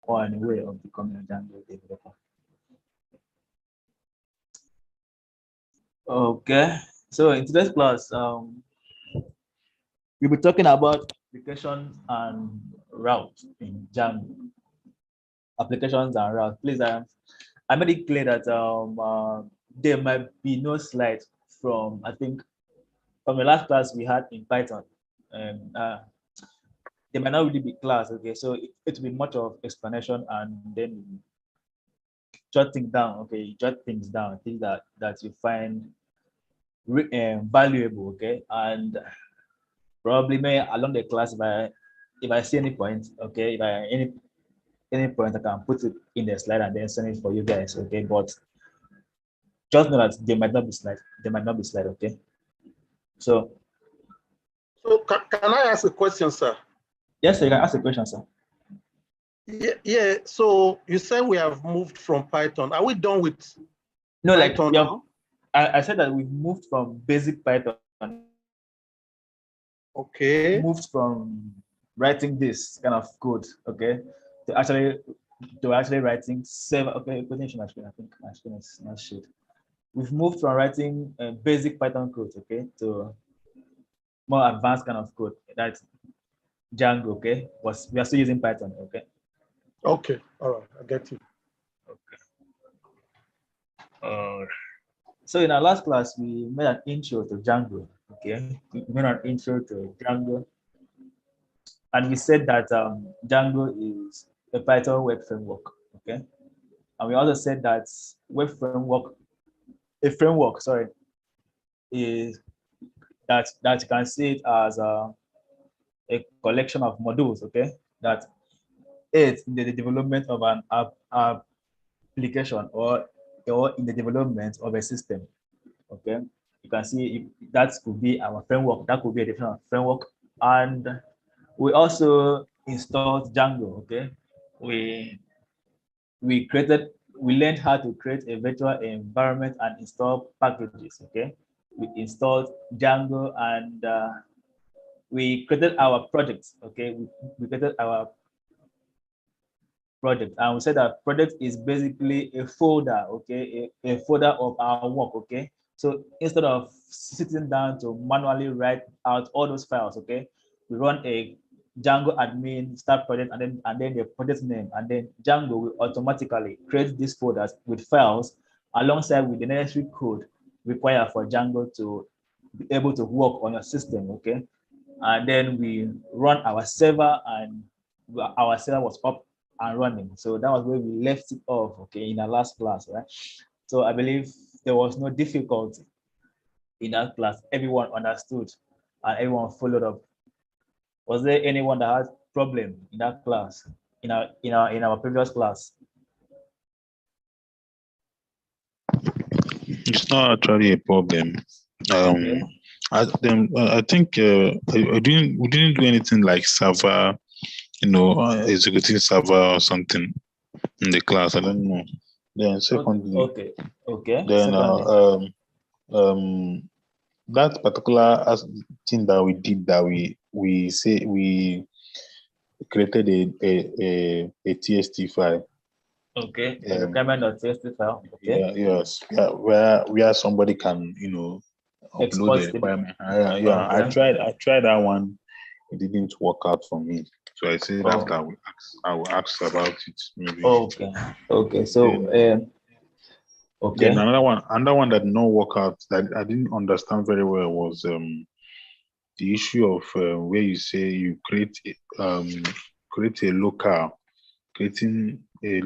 on the way of becoming a Django developer. Okay, so in today's class, we'll be talking about applications and routes in Django. Applications and routes. Please, I made it clear that there might be no slides from, I think, from the last class we had in Python. And there might not really be class, okay? So it will be much of explanation and then jot things down, okay? Jot things down, things that you find valuable, okay? And probably may along the class, if I see any point, okay, if I any point, I can put it in the slide and then send it for you guys, okay? But just know that there might not be slide. There might not be slide, okay? So can I ask a question, sir? Yes, sir, you can ask a question, sir. Yeah. So you said we have moved from Python. Are we done with No, Python now? I said that we moved from basic Python. Okay. Moved from writing this kind of code, okay, to actually writing seven. Okay, potential. I think my screen is not shit. We've moved from writing basic Python code, okay, to more advanced kind of code. That's Django, okay. We are still using Python, okay. Okay, all right, I get you. Okay. So in our last class, we made an intro to Django, okay. We made an intro to Django, and we said that Django is a Python web framework, okay. And we also said that a framework, sorry, is that you can see it as a collection of modules, okay, that aids in the development of an application or in the development of a system, okay. You can see that could be our framework, that could be a different framework. And we also installed Django, okay. We learned how to create a virtual environment and install packages, okay. We installed Django and we created our projects, okay. We created our project, and we said that project is basically a folder, okay, a folder of our work, okay. So instead of sitting down to manually write out all those files, okay, we run a Django admin start project and then the project name, and then Django will automatically create these folders with files alongside with the necessary code required for Django to be able to work on your system, okay. And then we run our server, and our server was up and running. So that was where we left it off, okay, in our last class, right? So I believe there was no difficulty in that class. Everyone understood and everyone followed up. Was there anyone that had problem in that class, in our previous class? It's not actually a problem. Okay. I think we didn't do anything like server, executing server or something in the class. I don't know. Then secondly, okay. Then that particular thing that we did, that we created a TST file. Okay, a requirement.txt file. Okay. Yeah, yes, yeah, where somebody can upload the requirement. Okay. I tried that one. It didn't work out for me. So I said after I will ask about it maybe. Okay. So okay. Then another one that did not work out, that I didn't understand very well, was the issue of where you say you create a local, creating a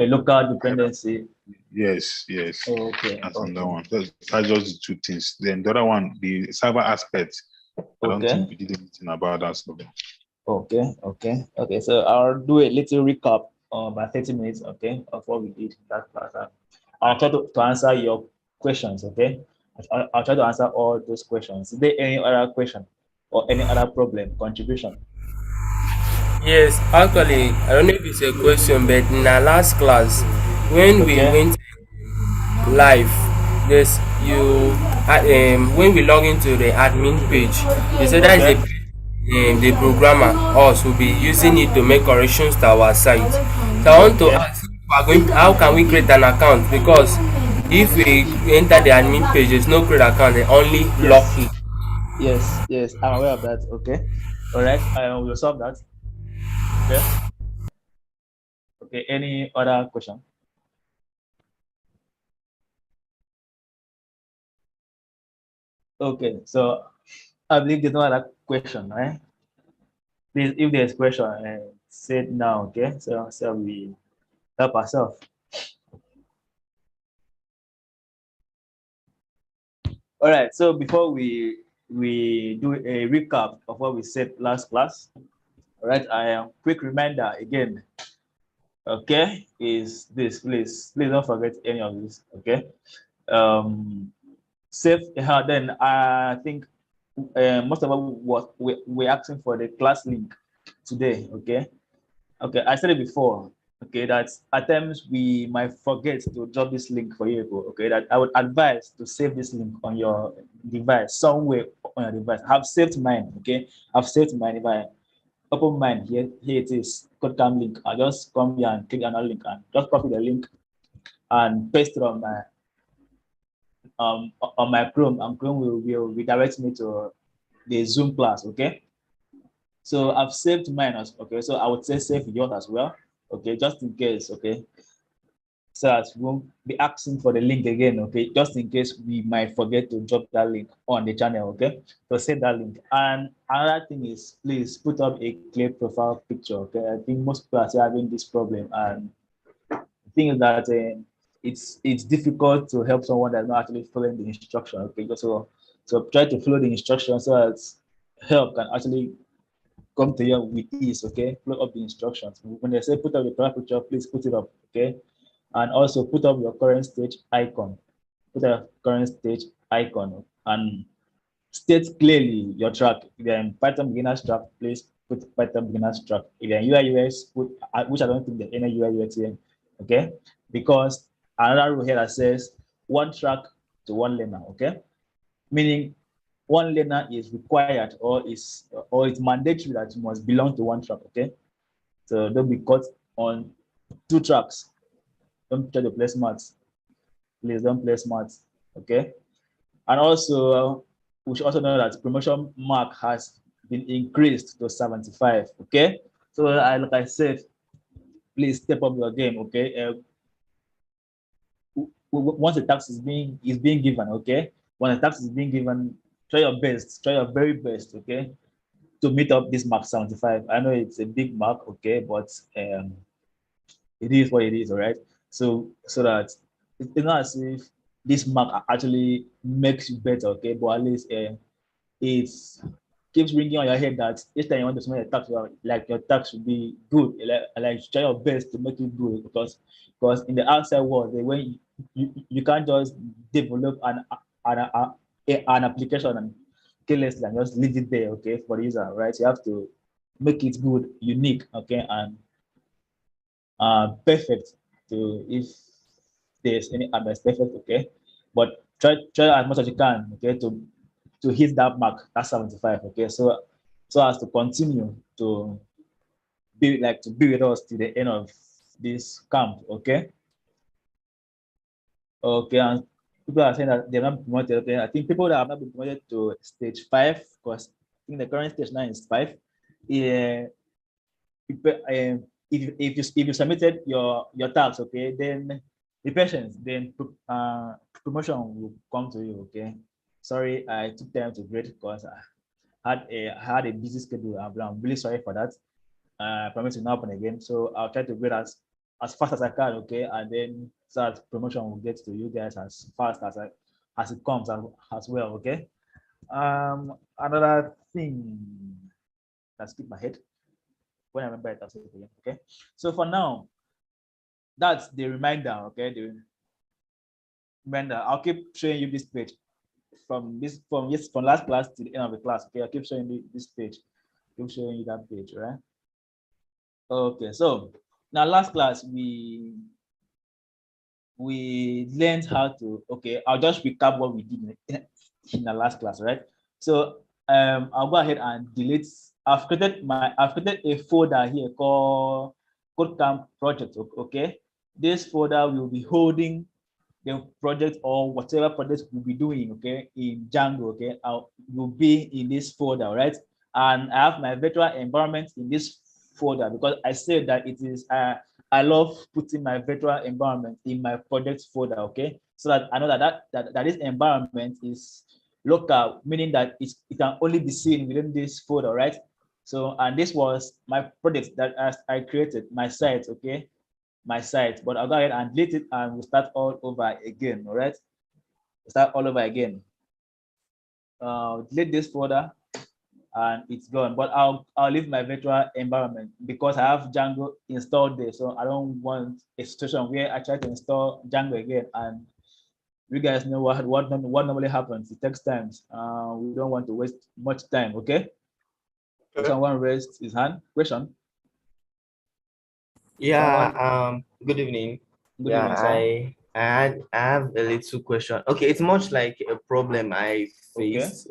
local dependency. Yes. Okay. That's another one. That's just the two things. Then the other one, the server aspect, I don't think we did anything about that stuff. Okay. So I'll do a little recap by 30 minutes, okay, of what we did in that class. I'll try to answer your questions, okay. I'll try to answer all those questions. Is there any other question or any other problem, contribution? Yes, actually, I don't know if it's a question, but in our last class, when we went live, when we log into the admin page, they said that is the programmer, us, will be using it to make corrections to our site. So I want to Okay. ask, how can we create an account? Because if we enter the admin page, there's no create account, they only lock Yes. it. Yes, I'm aware of that. Okay. All right. We'll solve that. Okay. Okay. Any other question? Okay. So I believe there's no other question, right? Please, if there's question, say it now. Okay. So we help ourselves. All right. So before we do a recap of what we said last class, all right. I am quick reminder again. Okay, is this please don't forget any of this. Okay. Safe. Then I think most of us what we're asking for the class link today. Okay. Okay. I said it before. Okay, that at times we might forget to drop this link for you. Okay, that I would advise to save this link on your device, somewhere on your device. I've saved mine. Okay, I've saved mine. If I open mine here it is. KodeCamp link. I just come here and click another link and just copy the link and paste it on my Chrome, and Chrome will redirect me to the Zoom class. Okay. So I've saved mine as okay. So I would say save yours as well. Okay, just in case. Okay. So as we won't be asking for the link again. Okay, just in case we might forget to drop that link on the channel. Okay. So save that link. And another thing is please put up a clear profile picture. Okay. I think most people are still having this problem, and the thing is that it's difficult to help someone that's not actually following the instruction. Okay, so try to follow the instructions so that help can actually come to you with ease. Okay, follow up the instructions. When they say put up the profile picture, please put it up. Okay, and also put up your current stage icon. Put up current stage icon and state clearly your track. If you're in Python beginners track, please put Python beginners track. If you're in UI UX, put which I don't think there's any UI UX here. Okay, because another rule here that says one track to one learner. Okay, meaning one learner is required or it's mandatory that you must belong to one track. Okay, so don't be caught on two tracks. Don't try to play smart. Please don't play smart. Okay, and also we should also know that promotion mark has been increased to 75. Okay, so like I said, please step up your game. Okay, once the tax is being given. Okay, when the tax is being given, try your best, try your very best. Okay, to meet up this mark 75. I know it's a big mark. Okay, but it is what it is. All right, so that it's not as if this mark actually makes you better. Okay, but at least it keeps ringing on your head that each time you want to submit a tax, like your tax should be good. Like try your best to make it good, because in the outside world, when you can't just develop an, an application and carelessly and just leave it there, okay, for the user, right? You have to make it good, unique, okay, and perfect to if there's any other perfect, okay. But try as much as you can, okay, to hit that mark, that's 75, okay. So as to continue to be with us to the end of this camp, okay. Okay, and people are saying that they're not promoted. Okay, I think people that have not been promoted to stage 5, because I think the current stage 9 is 5. Yeah, if you submitted your tax, okay, then be patient. Then promotion will come to you. Okay, sorry I took time to grade because I had a busy schedule. I'm really sorry for that. I promise it will not happen again. So I'll try to grade as fast as I can. Okay, and then so that promotion will get to you guys as fast as it comes as well. Okay. Another thing that skipped my head. When I remember it, I'll say it again. Okay. So for now, that's the reminder. Okay. The reminder. I'll keep showing you this page from last class to the end of the class. Okay. I'll keep showing you this page. Keep showing you that page, right? Okay. So now last class we learned how to. Okay. I'll just recap what we did in the last class, right? So I'll go ahead and delete I've created a folder here called KodeCamp project. Okay, this folder will be holding the project or whatever project we'll be doing. Okay, in Django. Okay, will be in this folder, right? And I have my virtual environment in this folder because I said that it is. I love putting my virtual environment in my project folder. Okay, so that I know that this environment is local, meaning that it can only be seen within this folder, right? So, and this was my project that I created, my site, okay? My site, but I'll go ahead and delete it and we'll start all over again, all right? We'll start all over again. Delete this folder and it's gone, but I'll leave my virtual environment because I have Django installed there. So I don't want a situation where I try to install Django again and you guys know what normally happens. It takes time. We don't want to waste much time, okay? Someone raised his hand. Question? Yeah, Someone? Good evening. Good evening, sir. I have a little question. Okay, it's much like a problem I faced.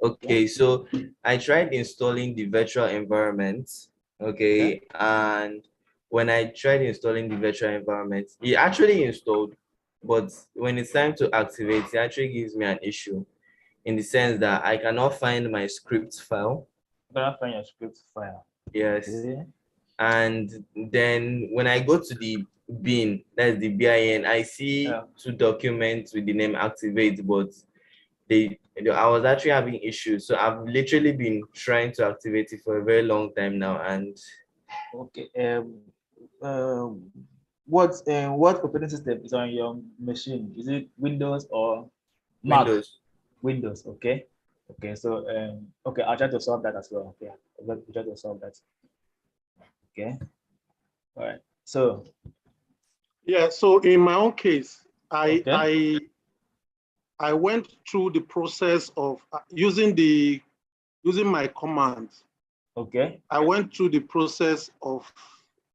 Okay, so I tried installing the virtual environment. Okay, and when I tried installing the virtual environment, it actually installed, but when it's time to activate, it actually gives me an issue in the sense that I cannot find my script file. Cannot find your script file. Yes. Okay. And then when I go to the bin, that's the BIN, I see two documents with the name activate, but I was actually having issues. So I've literally been trying to activate it for a very long time now. And okay, what operating system is on your machine? Is it Windows or Mac? Windows. Okay. Okay. So okay, I'll try to solve that as well. Okay, I'll try to solve that. Okay. All right. So. Yeah. So in my own case, I went through the process of using my commands. Okay. I went through the process of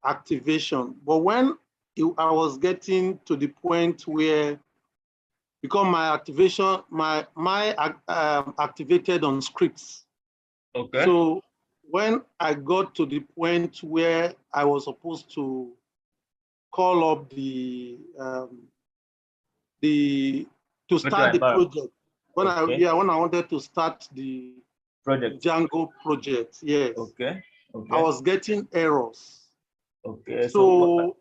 activation, but when I was getting to the point where, because my activation, activated on scripts. Okay. So when I got to the point where I was supposed to call up to start the project, when I wanted to start the project, Django project, yes. Okay. I was getting errors. Okay. So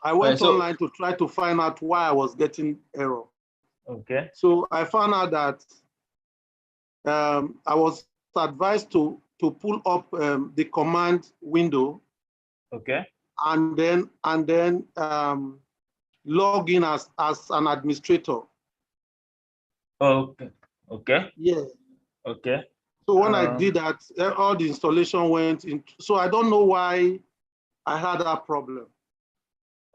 I went online to try to find out why I was getting error. Okay. So I found out that I was advised to pull up the command window. Okay. And then log in as an administrator. Okay. Okay. Yeah. Okay. So when I did that, all the installation went in. So I don't know why I had that problem.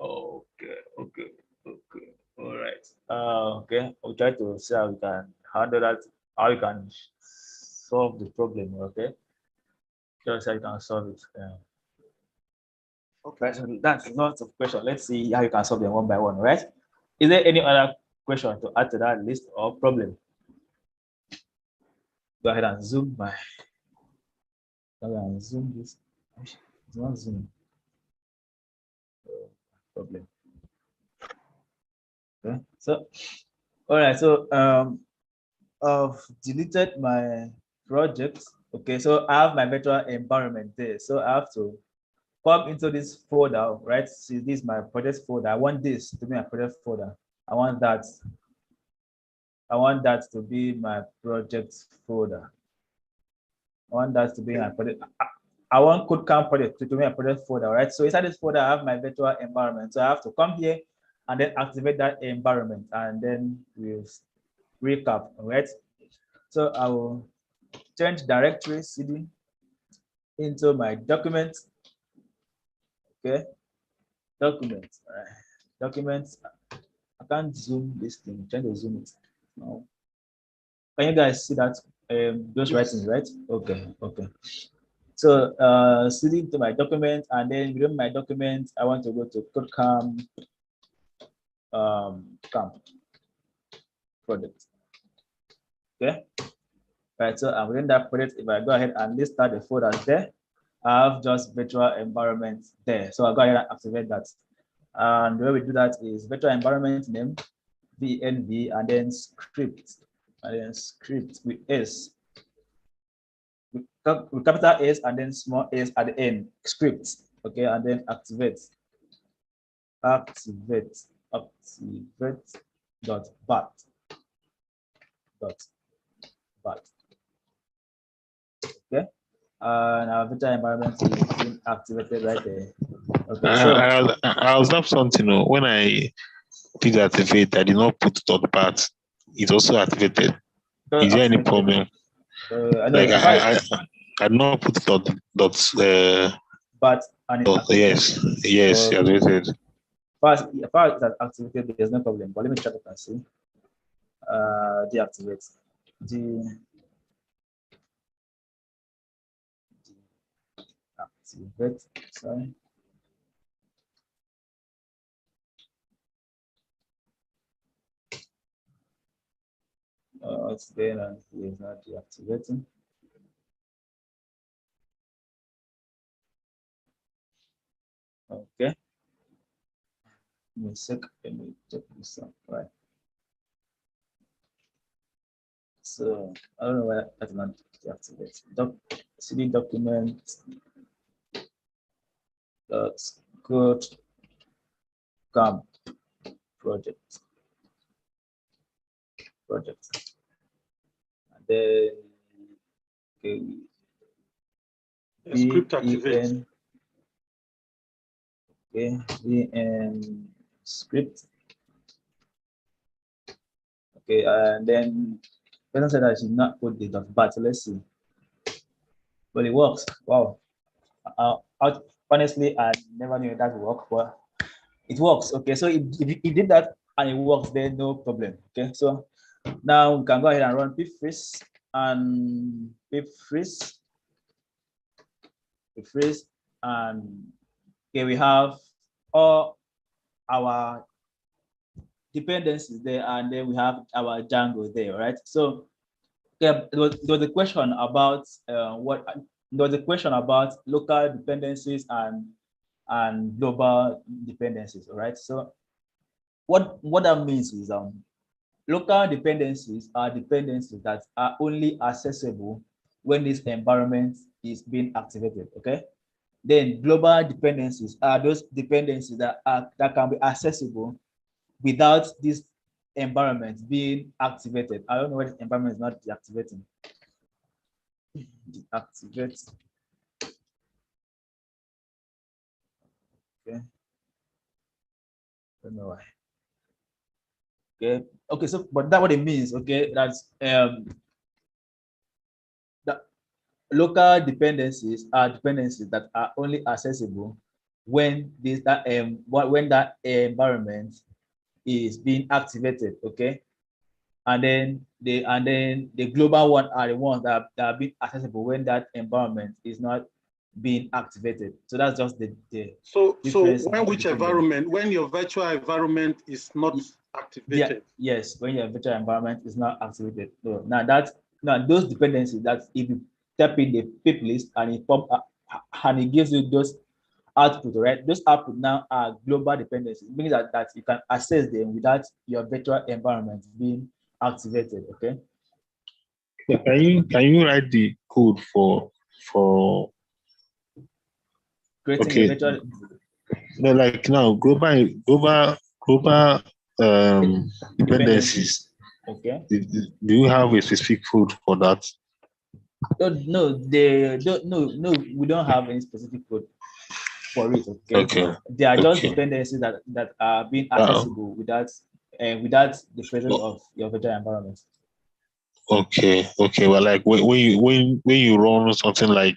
Okay. Okay. Okay. All right. Okay. We'll try to see how we can handle that. How you can solve the problem. Okay. Just how you can solve it. Okay. So that's lots of questions. Let's see how you can solve them one by one. Right? Is there any other question to add to that list or problem? Go ahead and zoom by. Go ahead and zoom this. It's not zooming. Problem. Okay. So, all right. So, I've deleted my project. Okay. So I have my virtual environment there. So I have to come into this folder, right? See, this is my project folder. I want this to be my project folder. I want that to be my project folder. I want that to be my project. I want KodeCamp project to be my project folder, right? So inside this folder, I have my virtual environment. So I have to come here and then activate that environment, and then we'll recap, right? So I will change directory cd into my documents. Okay, documents. All right. Documents. I can't zoom this thing. I'm trying to zoom it now. Can you guys see that? Those writings, right? Okay, okay. So cd into my document, and then within my document, I want to go to KodeCamp camp project. Okay. right? So within that project, if I go ahead and list out the folders there, I have just virtual environment there. So I'll go ahead and activate that. And the way we do that is virtual environment name, VNV, and then script, with S, with capital S and then small s at the end, script, okay, and then activate dot bat. Okay, and our virtual environment is being activated right there. Okay, so I was up something. When I did activate, I did not put dot bat. It also activated. Is there any problem? Like I did not put dot but and yes, activated. First that activated, there's no problem. But let me check it and see. Deactivate. Deactivate. Sorry. It's there and it's not deactivating. Okay. Give me a sec. Let me check this out. Right. So I don't know why that's not deactivate. CD document. That's KodeCamp project. And then okay, script activate. Okay, VN script. Okay, and then person said I should not put the dot bat. So let's see. But it works. Wow. Honestly, I never knew that would work, but it works. Okay, so if it did that and it works, then no problem. Okay, so now we can go ahead and run pip freeze and and okay, we have all our dependencies there, and then we have our Django there, right? So okay, there was a question about local dependencies and global dependencies, all right? So what that means is local dependencies are dependencies that are only accessible when this environment is being activated, okay? Then global dependencies are those dependencies that can be accessible without this environment being activated. I don't know why this environment is not deactivating. Deactivate. Okay. Don't know why. Okay, so but that what it means, okay, that's the local dependencies are dependencies that are only accessible when when that environment is being activated, okay? And then the global one are the ones that are being accessible when that environment is not being activated. So that's just the so when your virtual environment is not activated. Yeah, yes, when your virtual environment is not activated. So now those dependencies that if you type in the pip list and it gives you those output, right? Those output now are global dependencies, meaning that you can access them without your virtual environment being activated. Okay. Can you write the code for creating a virtual? No, like now global dependencies. Okay. Do you have a specific code for that? No, we don't have any specific code for it. Okay. They are just dependencies that are being accessible without the presence of your virtual environment. Okay. Well, like when you run something like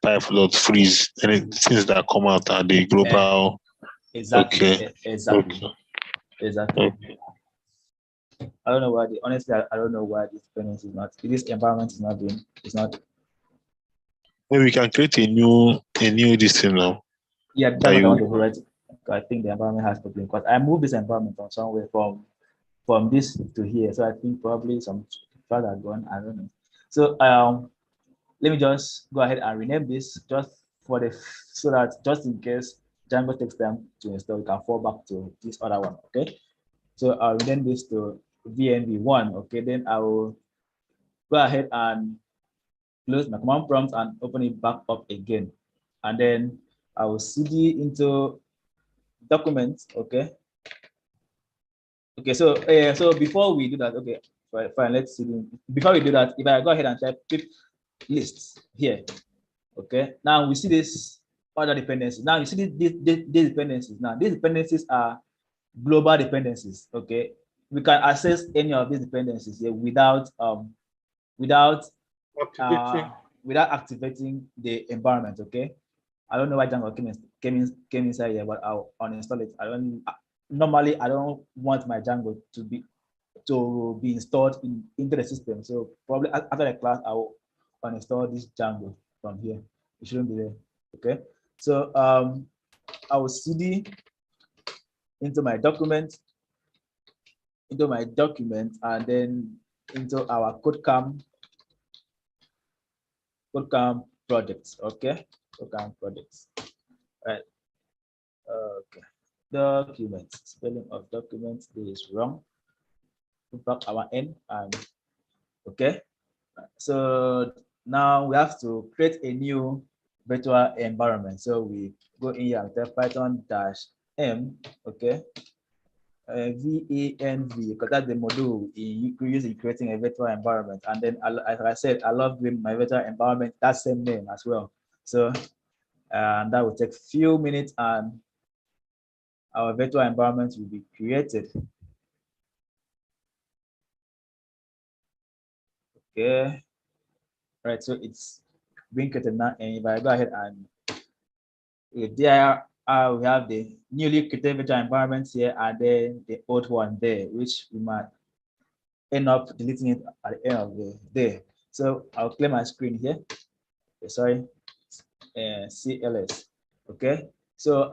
pipe.freeze, and things that come out are the global. Exactly. Exactly. Okay. I don't know why honestly I don't know why this dependency is not. This environment is not doing. It's not. Maybe we can create a new this thing now. Yeah, that's what I want to do, right? I think the environment has problem because I moved this environment from somewhere from this to here. So I think probably some files are gone. I don't know. So let me just go ahead and rename this just for the so that just in case Django takes time to install, you can fall back to this other one. Okay. So I'll rename this to VNV1. Okay, then I will go ahead and close my command prompt and open it back up again. And then I will cd into documents. Okay. Okay, so before we do that, okay, fine, let's see. Before we do that, if I go ahead and type pip lists here, okay, now we see this other dependencies. Now you see these dependencies. Now these dependencies are global dependencies. Okay, we can access any of these dependencies here without without activating the environment. Okay, I don't know why Django came inside here, but I'll uninstall it. Normally I don't want my Django to be installed into the system. So probably after the class, I will uninstall this Django from here. It shouldn't be there. Okay. So I will cd into my document, and then into our KodeCamp projects. Okay. KodeCamp projects. Right. Okay. Documents. Spelling of documents is wrong. Put back our n and okay. So now we have to create a new virtual environment. So we go in here and type python-m, okay, VANV, because that's the module you use in creating a virtual environment. And then, as I said, I love doing my virtual environment that same name as well. So that will take a few minutes, and our virtual environment will be created. Okay. Right, so it's being created now, and if I go ahead and there we have the newly created virtual environments here, and then the old one there, which we might end up deleting it at the end of the day. So I'll clear my screen here. Okay, sorry, CLS. Okay, so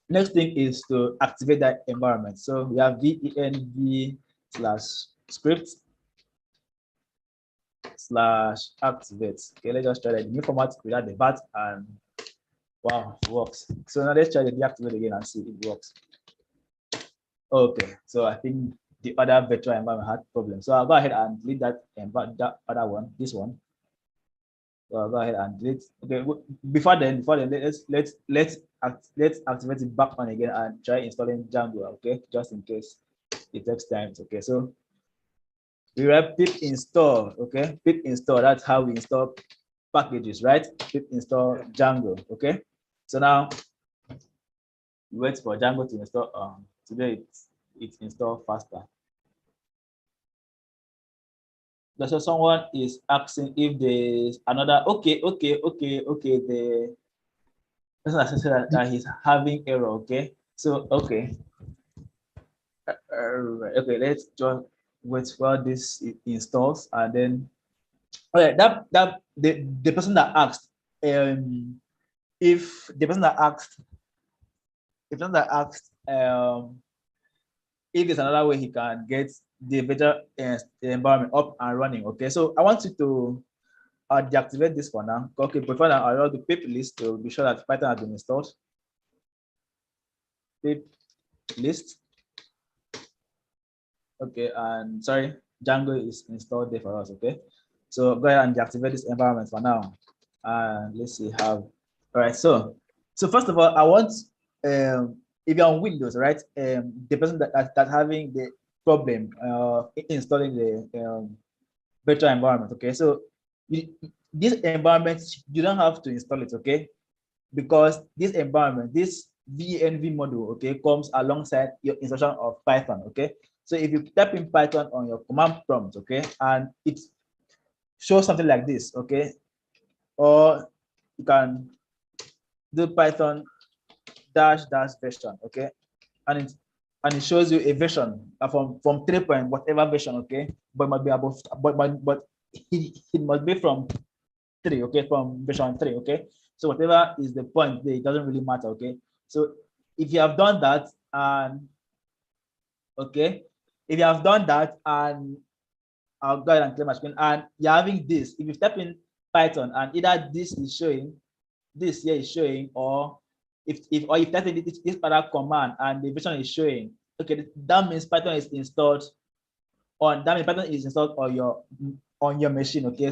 next thing is to activate that environment. So we have venv/script/activate. Okay, let's just try the new format without the bat, and wow, it works. So now let's try to deactivate again and see if it works. Okay, so I think the other virtual environment had problems. So I'll go ahead and delete that other one, this one. So I'll go ahead and delete. Okay, before then, let's activate it back on again and try installing Django. Okay, just in case it takes time. Okay, so we write pip install. Okay, pip install. That's how we install packages, right? Pip install Django. Okay, so now we wait for Django to install. Today it's installed faster. So someone is asking if there's another. Okay. The person said that he's having error. Okay, so okay. Okay, let's just wait for this installs, and then okay, the person that asked if the person that asked if there's another way he can get the better environment up and running. Okay, so I want you to deactivate this for now. Okay, before that, I'll do pip list to be sure that Python has been installed. Pip list. Okay, and sorry, Django is installed there for us. Okay, so go ahead and deactivate this environment for now. And let's see how. All right, so first of all, I want if you're on Windows, right, the person that's having the problem installing the virtual environment. Okay, so this environment, you don't have to install it. Okay, because this environment, this VNV module, okay, comes alongside your installation of Python. Okay, so if you type in Python on your command prompt, okay, and it shows something like this, okay, or you can do Python -- version, okay, and it shows you a version from 3 point whatever version, okay, but it might be above, but it must be from 3, okay, from version 3, okay. So whatever is the point there, it doesn't really matter, okay. So if you have done that, and okay, if you have done that, and I'll go ahead and clear my screen. And you're having this. If you type in Python and either this is showing, this here is showing, or if type in this other command and the version is showing, okay, that means Python is installed on your machine. Okay,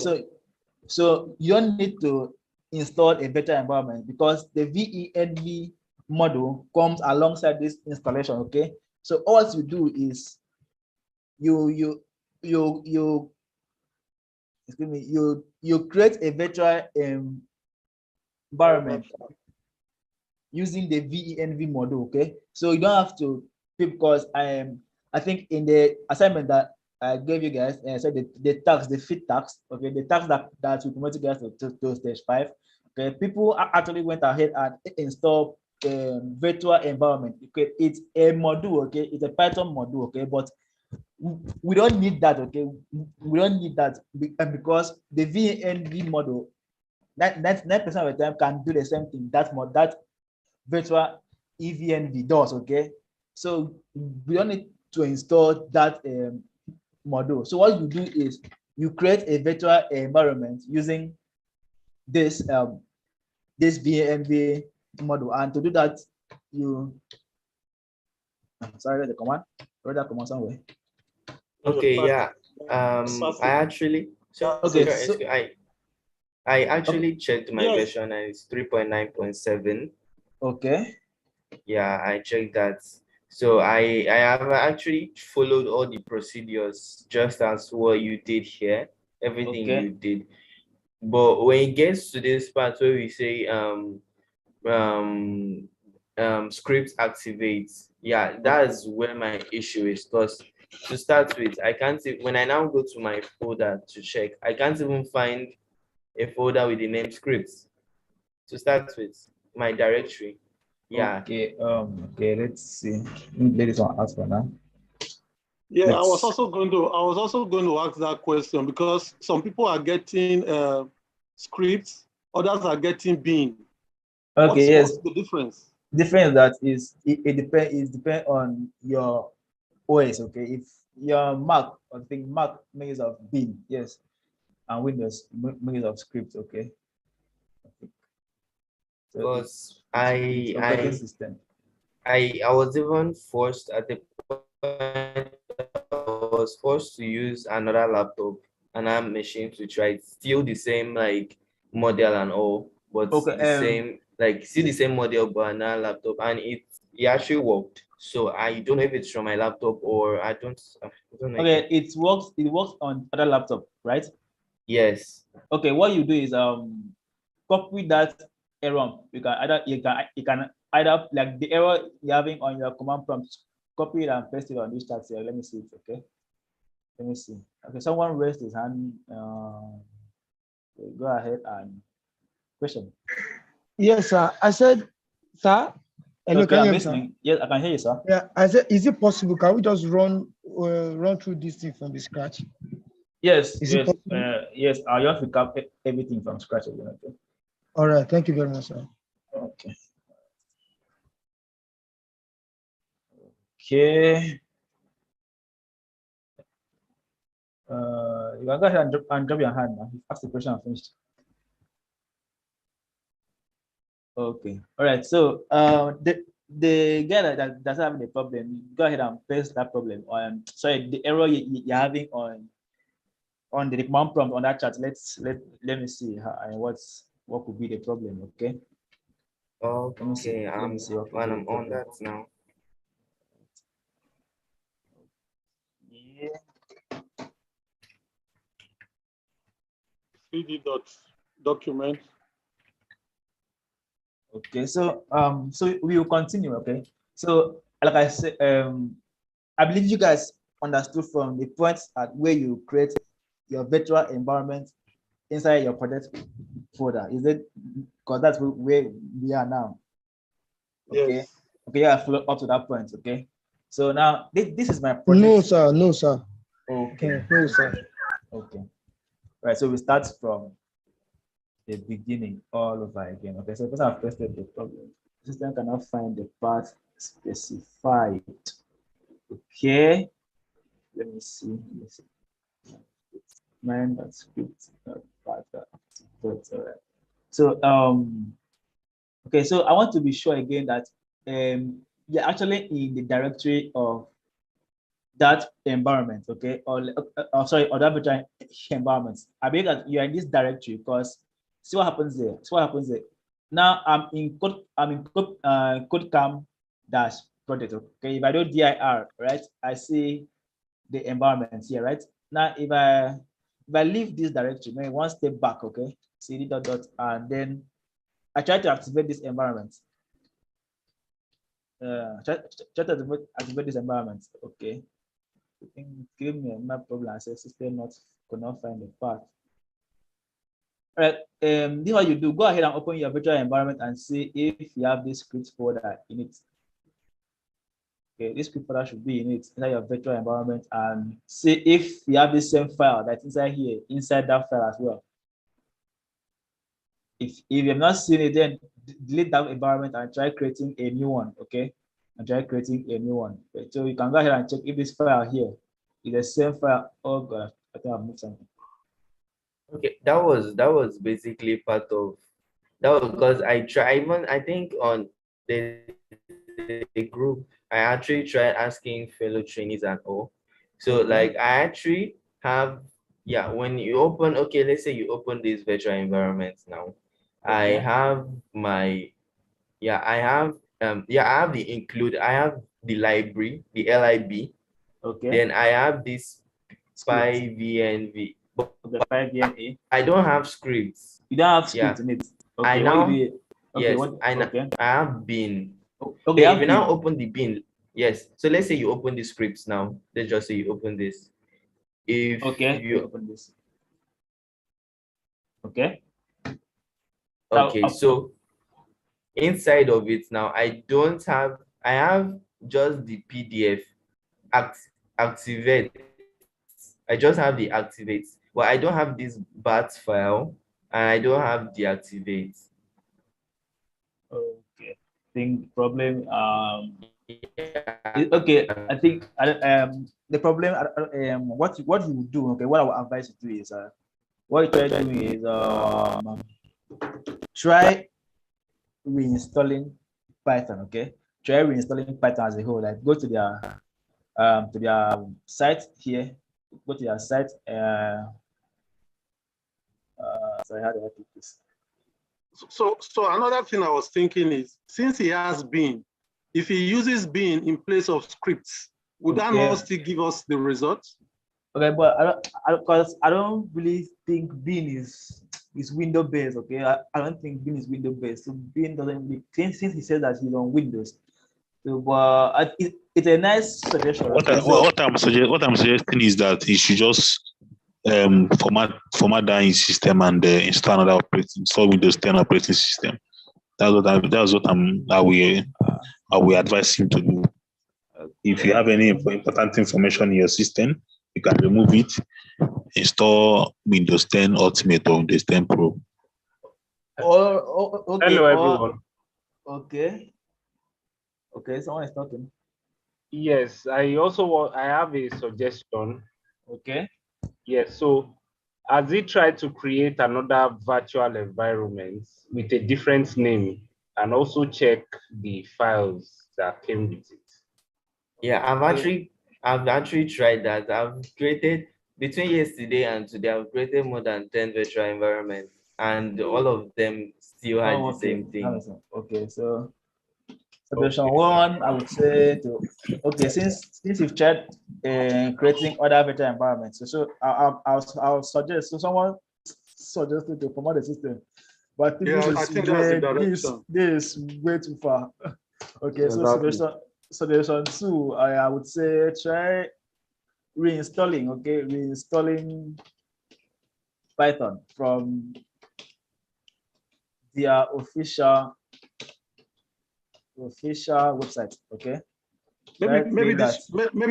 so you don't need to install a virtual environment because the VENV module comes alongside this installation. Okay, so all you do is you create a virtual environment using the VENV module. Okay, so you don't have to, because I think in the assignment that I gave you guys, so the fit tax, okay, the tax that we promote you guys to stage 5. Okay, people actually went ahead and installed virtual environment. Okay, it's a module. Okay, it's a Python module. Okay, but we don't need that. Okay, we don't need that because the VNV model 99% of the time can do the same thing that virtual EVNV does. Okay, so we don't need to install that module. So what you do is you create a virtual environment using this this VNV model, and to do that you sorry, the command, write that command somewhere. Okay, yeah. I actually I actually checked my version and it's 3.9.7. Okay. Yeah, I checked that. So I have actually followed all the procedures just as what you did here, everything you did. But when it gets to this part where we say script activates, yeah, that's where my issue is. Because to start with, I can't see, when I now go to my folder to check, I can't even find a folder with the name scripts to start with, my directory. Yeah. Okay. Okay. Let's see. Let this one ask for now. Yeah, I was also going to ask that question because some people are getting scripts, others are getting Bean. Okay. What's the difference? Difference that is it depends on your OS. Okay, if your Mac, I think Mac makes of Bean, yes, and Windows makes of script. Okay. Because so operating system. I was even forced at the point I was forced to use another laptop, another machine to try it. Still the same like model and all, but the same, like see the same model but another laptop, and it actually worked. So I don't know if it's from my laptop or I don't know. Okay, it works on other laptop, right? Yes. Okay, what you do is copy that error. You can either like the error you're having on your command prompt, copy it and paste it on this chat here. Let me see it. Okay, let me see. Okay, someone raised his hand. Go ahead and question. Yes, sir. I said, sir. Hello, okay, I'm listening. Yes, I can hear you, sir. Yeah, I said, is it possible? Can we just run through this thing from the scratch? Yes, yes, yes. I'll just recap everything from scratch again. Okay. All right. Thank you very much, sir. Okay. Okay. You can go ahead and drop your hand now. Ask the question and finished. Okay. All right. So the guy that's having a problem, go ahead and paste that problem. Sorry, the error you're having on the command prompt on that chat. Let me see what could be the problem. Okay. Okay. I'm on that now. Yeah. 3D document. Okay, so we will continue. Okay, so like I said, I believe you guys understood from the points at where you create your virtual environment inside your project folder. Is it because that's where we are now? Okay. Yes. Okay, yeah, follow up to that point. Okay, so now this is my project. No, sir. No, sir. Okay. No, sir. Okay. Right. So we start from the beginning all over again. Okay. So because I've tested the problem, the system cannot find the path specified. Okay. Let me see. main.script. So okay, so I want to be sure again that you're actually in the directory of that environment, okay, or sorry, or that virtual environment. I believe that you are in this directory because see what happens there. See what happens there. Now I'm in KodeCamp dash project. Okay, if I do dir, right, I see the environment here, right. Now if I leave this directory, maybe one step back, okay, cd dot dot, and then I try to activate this environment. Try to activate this environment, okay. Give me a map problem. I said system could not find the path. All right. This is what you do. Go ahead and open your virtual environment and see if you have this script folder in it. Okay, this script folder should be in it inside your virtual environment, and see if you have the same file that's inside here, inside that file as well. If you have not seen it, then delete that environment and try creating a new one. Okay, and try creating a new one. Okay, so you can go ahead and check if this file here is the same file. Oh god, I think I've moved something. Okay, that was basically part of that was because I think on the group I actually tried asking fellow trainees and all. So like I actually have when you open, okay, let's say you open this virtual environment now. I have my I have I have the library, the lib. Okay. Then I have this PyVNV. The PyVNA. I don't have scripts. You don't have scripts in it. Okay. I now okay, I have bin. Okay, if you now open the bin, yes. So let's say you open the scripts now. Let's just say you open this. If you open this. Okay. Okay, so inside of it now, I have just the PDF activate. I just have the activate, but I don't have this bat file, and I don't have the activate. Okay, I think problem okay, I think the problem what you would do, okay, what I would advise you to do is what you try doing is try reinstalling Python, okay? Try reinstalling Python as a whole. Like go to their site here, go to their site. Sorry, how do I put this? So another thing I was thinking is, since he has bin, if he uses bin in place of scripts, would that not still give us the results? Okay, but I don't really think bin is window based. Okay, I don't think bin is window based. So bin doesn't really, since he says that he's on Windows. So, but it's a nice suggestion. What I'm suggesting is that he should just format that in system and install another install Windows 10 operating system. I will advise him to do. If you have any important information in your system, you can remove it, install Windows 10 Ultimate or Windows 10 Pro. Okay. Hello, everyone. Okay, someone is talking. Yes, I have a suggestion. Okay. Yes, so as he tried to create another virtual environment with a different name and also check the files that came with it. Yeah, I've actually tried that. I've created, between yesterday and today, I've created more than 10 virtual environments, and all of them still had the same thing. Okay, so suggestion one, I would say since you've tried creating other virtual environments, so I'll suggest, so someone suggested to format the system, but I think this is way too far. Okay, exactly. So suggestion two, I would say try reinstalling. Okay, reinstalling Python from their official website. Okay, maybe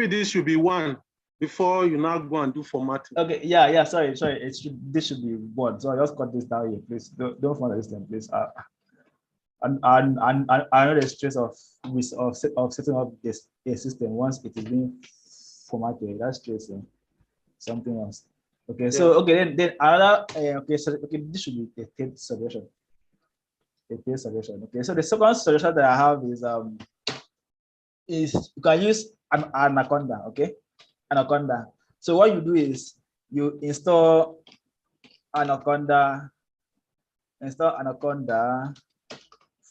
this should be one before you now go and do formatting. Okay, sorry, this should be one. So I just cut this down here, please. Don't format this thing, please. And I know the stress of setting up a system once it is being formatted. That's stress, something else. Okay, so then another okay, so okay, this should be a third solution. A third solution. Okay, so the second solution that I have is you can use an Anaconda. Okay, Anaconda. So what you do is you install Anaconda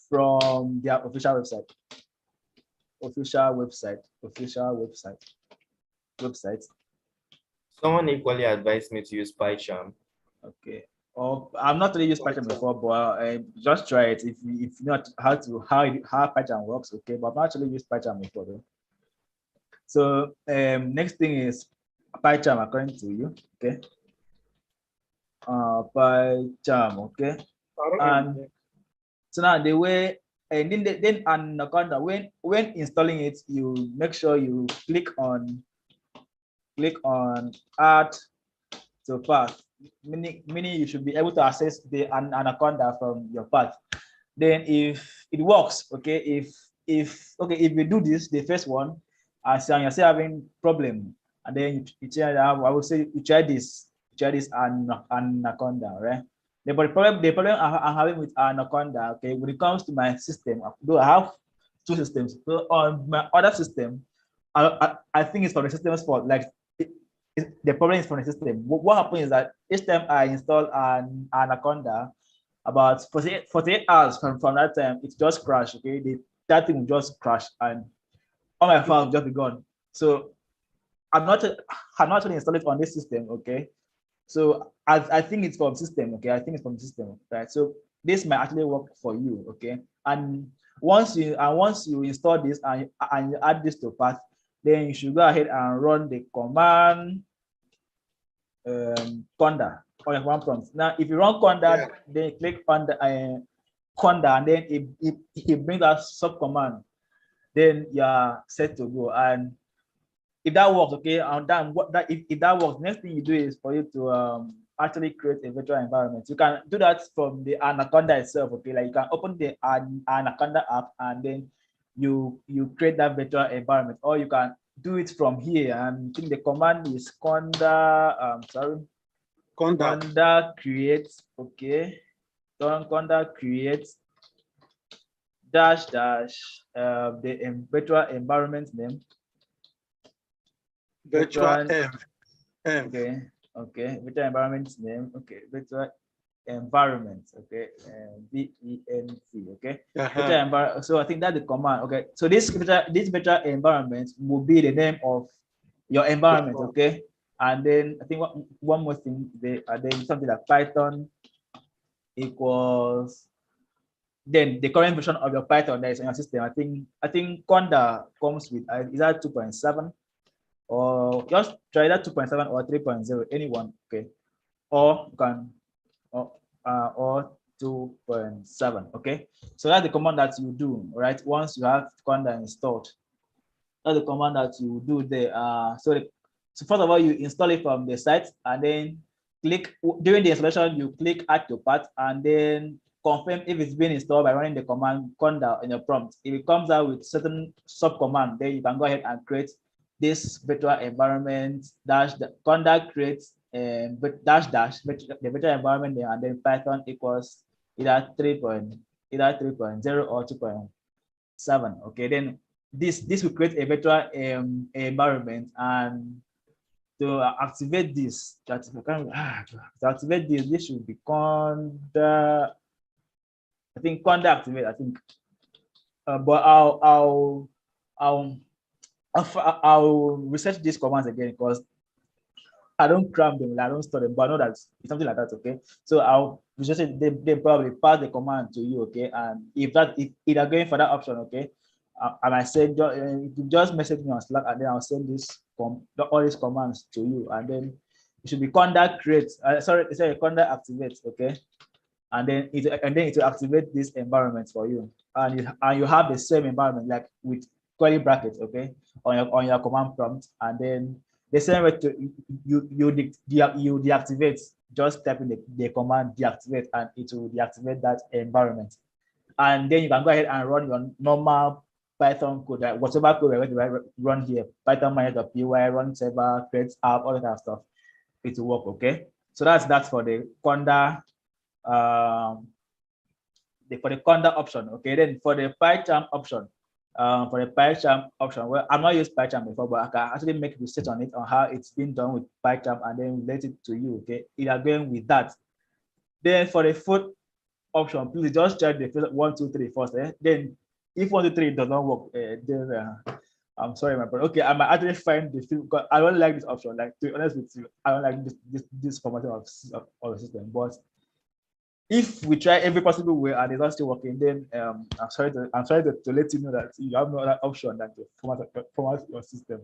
from their official website. Website. Someone equally advised me to use PyCharm. Okay. Or I'm not really used Python before, but just try it if you know how Python works. Okay, but I've not actually used Python before though. So next thing is Python according to you. Okay. Python. Okay. And so now the way and then Anaconda when installing it, you make sure you click on add to path. Meaning you should be able to access the Anaconda from your path. Then if it works, okay, if you do this, the first one, and you're still having problem, and then you try, I would say you try this Anaconda, right? The problem I'm having with Anaconda, okay, when it comes to my system, though I have two systems. So on my other system, I think it's from the system's fault. Like the problem is from the system. What happens is that each time I install an Anaconda, about 48 hours from that time, it just crashed. Okay, that thing will just crash and all my files will just be gone. So I'm not actually install it on this system. Okay, so I think it's from system. Okay, I think it's from system. Right. So this might actually work for you. Okay, and once you install this and you add this to path, then you should go ahead and run the command conda on your command prompt. Now, if you run conda, then click on the conda, and then it brings that sub command. Then you are set to go. And if that works, okay, and then if that works, next thing you do is for you to actually create a virtual environment. You can do that from the Anaconda itself. Okay, like you can open the Anaconda app and then you create that virtual environment, or you can do it from here. And I think the command is conda creates, okay, conda creates dash the virtual environment name, virtual virtual environment name, okay, virtual environment, okay, VENC, okay. So I think that's the command. Okay, so this virtual environment will be the name of your environment. Okay, and then I think one more thing, then something like Python equals then the current version of your Python that is on your system. I think Conda comes with is that 2.7, or just try that 2.7 or 3.0, anyone. Okay, or you can or 2.7. Okay, so that's the command that you do, right? Once you have Conda installed, that's the command that you do there. So first of all, you install it from the site, and then click during the installation, you click add to path, and then confirm if it's been installed by running the command conda in your prompt. If it comes out with certain sub command, then you can go ahead and create this virtual environment dash the conda creates dash the virtual environment there, and then Python equals either 3.0 or 2.7. Okay, then this will create a virtual environment, and to activate this, this should be conda. I think conda activate. I think, but I'll research these commands again because I don't cram them, I don't store them, but I know that it's something like that. Okay, so I'll research it. They probably pass the command to you. Okay, and if they're going for that option, okay, I might send you just message me on Slack, and then I'll send all these commands to you, and then it should be conda create. Sorry, conda activate. Okay, and then it will activate this environment for you, and you have the same environment like with curly brackets. Okay, on your command prompt, and then the same way to you deactivate. Just type in the command deactivate, and it will deactivate that environment, and then you can go ahead and run your normal Python code, whatever code we're going to run here, Python manage.py, run server, create app, all that stuff. it will work. Okay, so that's for the Conda for the Conda option. Okay, then for the PyCharm option, well, I've not used PyCharm before, but I can actually make research on it, on how it's been done with PyCharm, and then relate it to you. Okay, if you are going with that, then for the fourth option, please just check the 1, 2, 3 first. Then if 1, 2, 3 does not work, then I'm sorry, my friend. Okay, I might actually find the film, because I don't like this option. Like, to be honest with you, I don't like this formatting of the system. But if we try every possible way and it's not still working, then I'm sorry to let you know that you have no other option than to format your system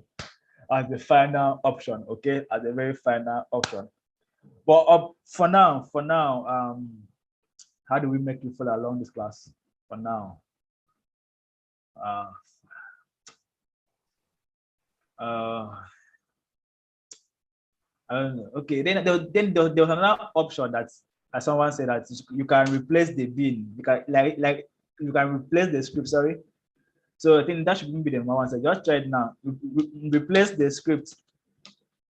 as the final option. Okay, as the very final option. But for now, how do we make you follow along this class? For now, I don't know. Okay, then there was another option that, as someone said, that you can replace the bin. You can you can replace the script. Sorry. So I think that should be the one. So just try it now. Replace the script,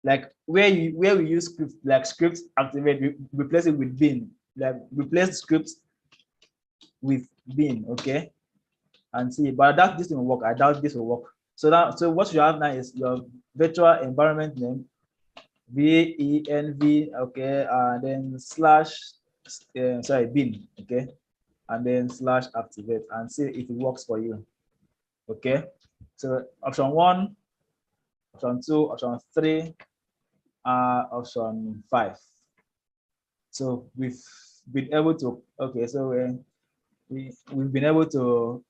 like where we use script, like script activate. Replace it with bin. Like replace script with bin. Okay, and see. But this will work. I doubt this will work. So what you have now is your virtual environment name, VENV, okay, and then slash, bin, okay, and then slash activate, and see if it works for you. Okay, so option 1, option 2, option 3, option 5. So we've been able to, okay, so we've been able to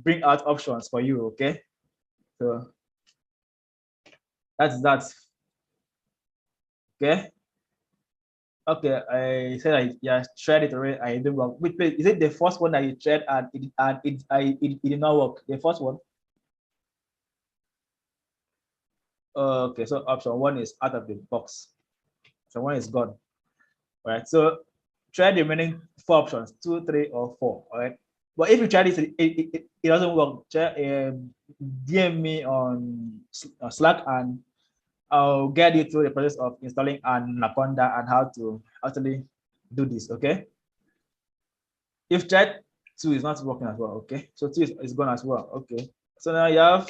bring out options for you. Okay, so that's that. Okay. Okay, I said I tried it already. I didn't work. Wait, is it the first one that you tried and it did not work? The first one. Okay, so option 1 is out of the box. Option 1 is gone. All right. So try the remaining 4 options, 2, 3, or 4. All right. But if you try this, it doesn't work. Try, DM me on Slack, and I'll guide you through the process of installing Anaconda and how to actually do this. Okay. If chat 2 is not working as well, okay. So 2 is gone as well. Okay. So now you have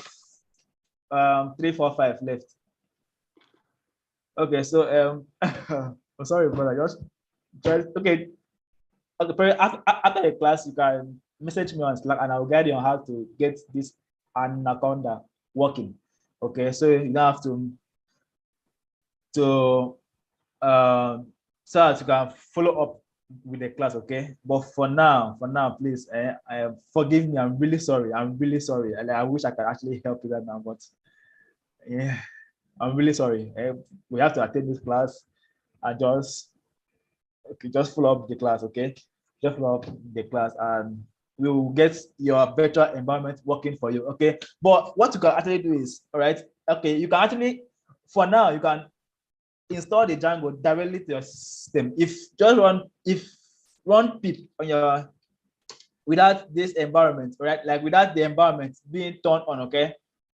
3, 4, 5 left. Okay. So I'm sorry, brother. Just try. Okay. Okay. After the class, you can message me on Slack, and I'll guide you on how to get this Anaconda working. Okay. So you don't have to so that you can follow up with the class. Okay, but for now, please, forgive me. I'm really sorry. I wish I could actually help you right now, but yeah, I'm really sorry. We have to attend this class and just follow up the class. Okay, just follow up the class, and we will get your virtual environment working for you. Okay, but what you can actually do is, all right, okay, you can actually, for now, you can install the Django directly to your system. If run pip on your, without this environment, right? Like without the environment being turned on, okay?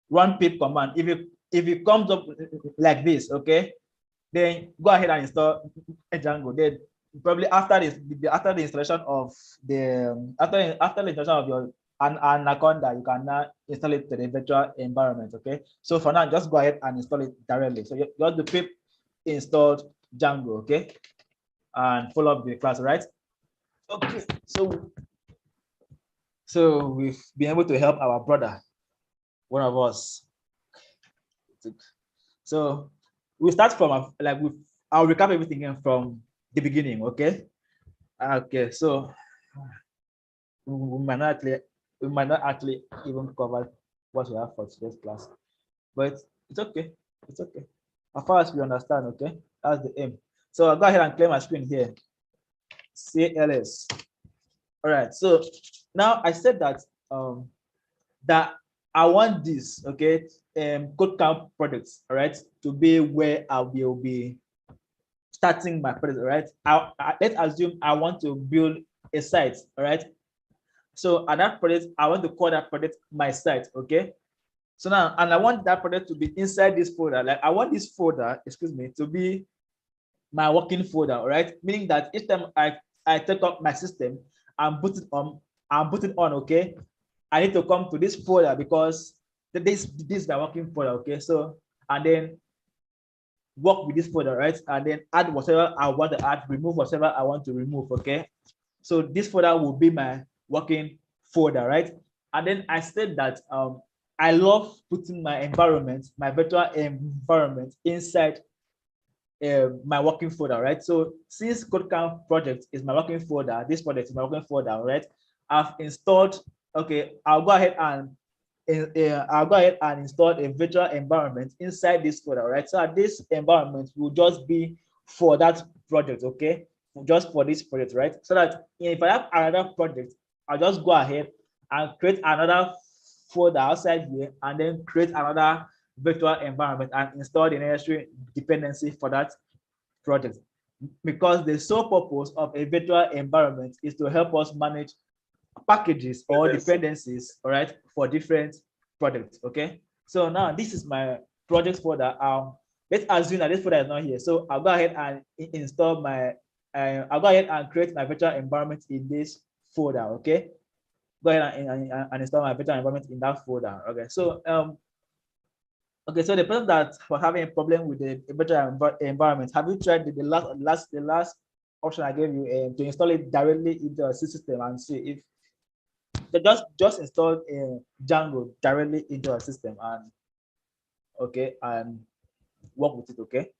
Run pip command. If it comes up like this, okay, then go ahead and install a Django. Then probably after the installation of the after the installation of your Anaconda, you can now install it to the virtual environment. Okay. So for now, just go ahead and install it directly. So you have to pip installed Django, okay, and follow up the class, right? Okay, so we've been able to help our brother, one of us. So we start from I'll recap everything again from the beginning, okay? Okay, so we might not actually even cover what we have for today's class, but it's okay. It's okay. As far as we understand, okay, that's the aim. So I'll go ahead and clear my screen here. CLS. All right. So now I said that that I want this, okay, KodeCamp products, all right, to be where I will be starting my project, all right. Let's assume I want to build a site, all right. So at that project, I want to call that project my site, okay. So now, and I want that project to be inside this folder. Like I want this folder, excuse me, to be my working folder, all right? Meaning that each time I take up my system and put it on, okay? I need to come to this folder because this is my working folder, okay? So, and then work with this folder, right? And then add whatever I want to add, remove whatever I want to remove, okay? So this folder will be my working folder, right? And then I said that I love putting my environment, my virtual environment inside my working folder, right? So since KodeCamp project is my working folder, this project is my working folder, right? I've installed, okay, I'll go ahead and install a virtual environment inside this folder, right? So this environment will just be for that project, okay? Just for this project, right? So that if I have another project, I'll just go ahead and create another folder outside here and then create another virtual environment and install the necessary dependency for that project. Because the sole purpose of a virtual environment is to help us manage packages or dependencies, all right, for different projects, okay? So now this is my project folder. Let's assume that this folder is not here. So I'll go ahead and install my, I'll go ahead and create my virtual environment in this folder, okay? Go ahead and install my virtual environment in that folder, okay? So, okay, so the person that was having a problem with the virtual environment, have you tried the last option I gave you to install it directly into the system and see if just install Django directly into our system and okay and work with it, okay?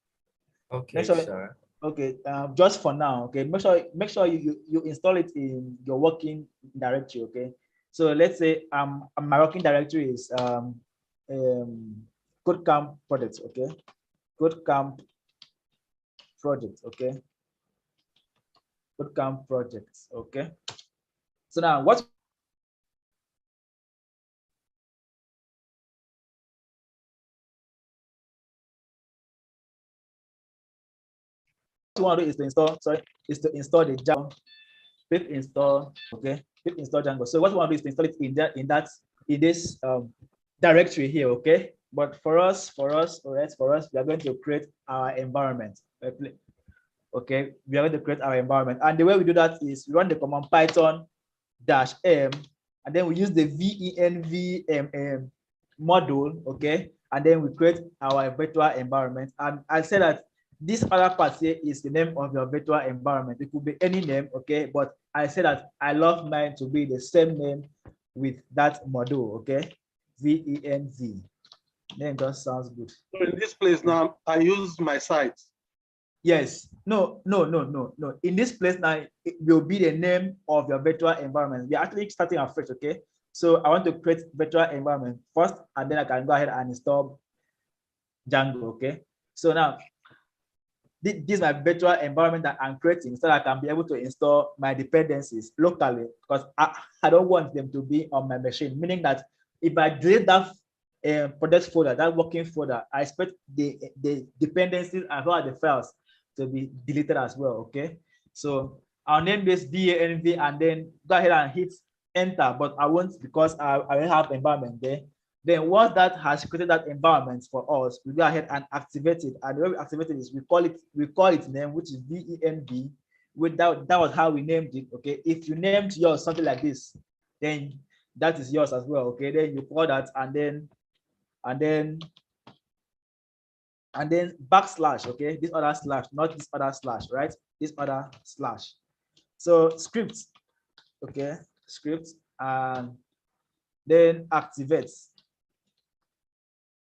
Okay, make sure, sir. okay, just for now, okay, make sure you install it in your working directory, okay? So let's say my working directory is KodeCamp projects, okay? KodeCamp project, okay? KodeCamp projects, okay? So now what you want to do is to install, the Django, pip install, okay, pip install Django. So what we want to do is to install it in this directory here, okay? But for us, all right, we are going to create our environment. Okay, we are going to create our environment, and the way we do that is we run the command Python -m, and then we use the venv module, okay, and then we create our virtual environment. And I say that this other part here is the name of your virtual environment. It could be any name, okay, but I say that I love mine to be the same name with that module, okay, venv. Name just sounds good. So in this place now, I use my site. Yes. No. In this place now, it will be the name of your virtual environment. We are actually starting afresh, okay? So I want to create virtual environment first, and then I can go ahead and install Django, okay? So now, this is my virtual environment that I'm creating so that I can be able to install my dependencies locally, because I don't want them to be on my machine, meaning that if I delete that project folder, that working folder, I expect the dependencies as well as the files to be deleted as well, okay? So I'll name this venv and then go ahead and hit enter, but I won't because I already have environment there. Then once that has created that environment for us, we go ahead and activate it. And the way we activate it is we call its name, which is venv. That was how we named it, okay? If you named yours something like this, then that is yours as well, okay? Then you call that and then backslash, okay? This other slash, not this other slash, right? This other slash. So script, okay? Script, and then activate.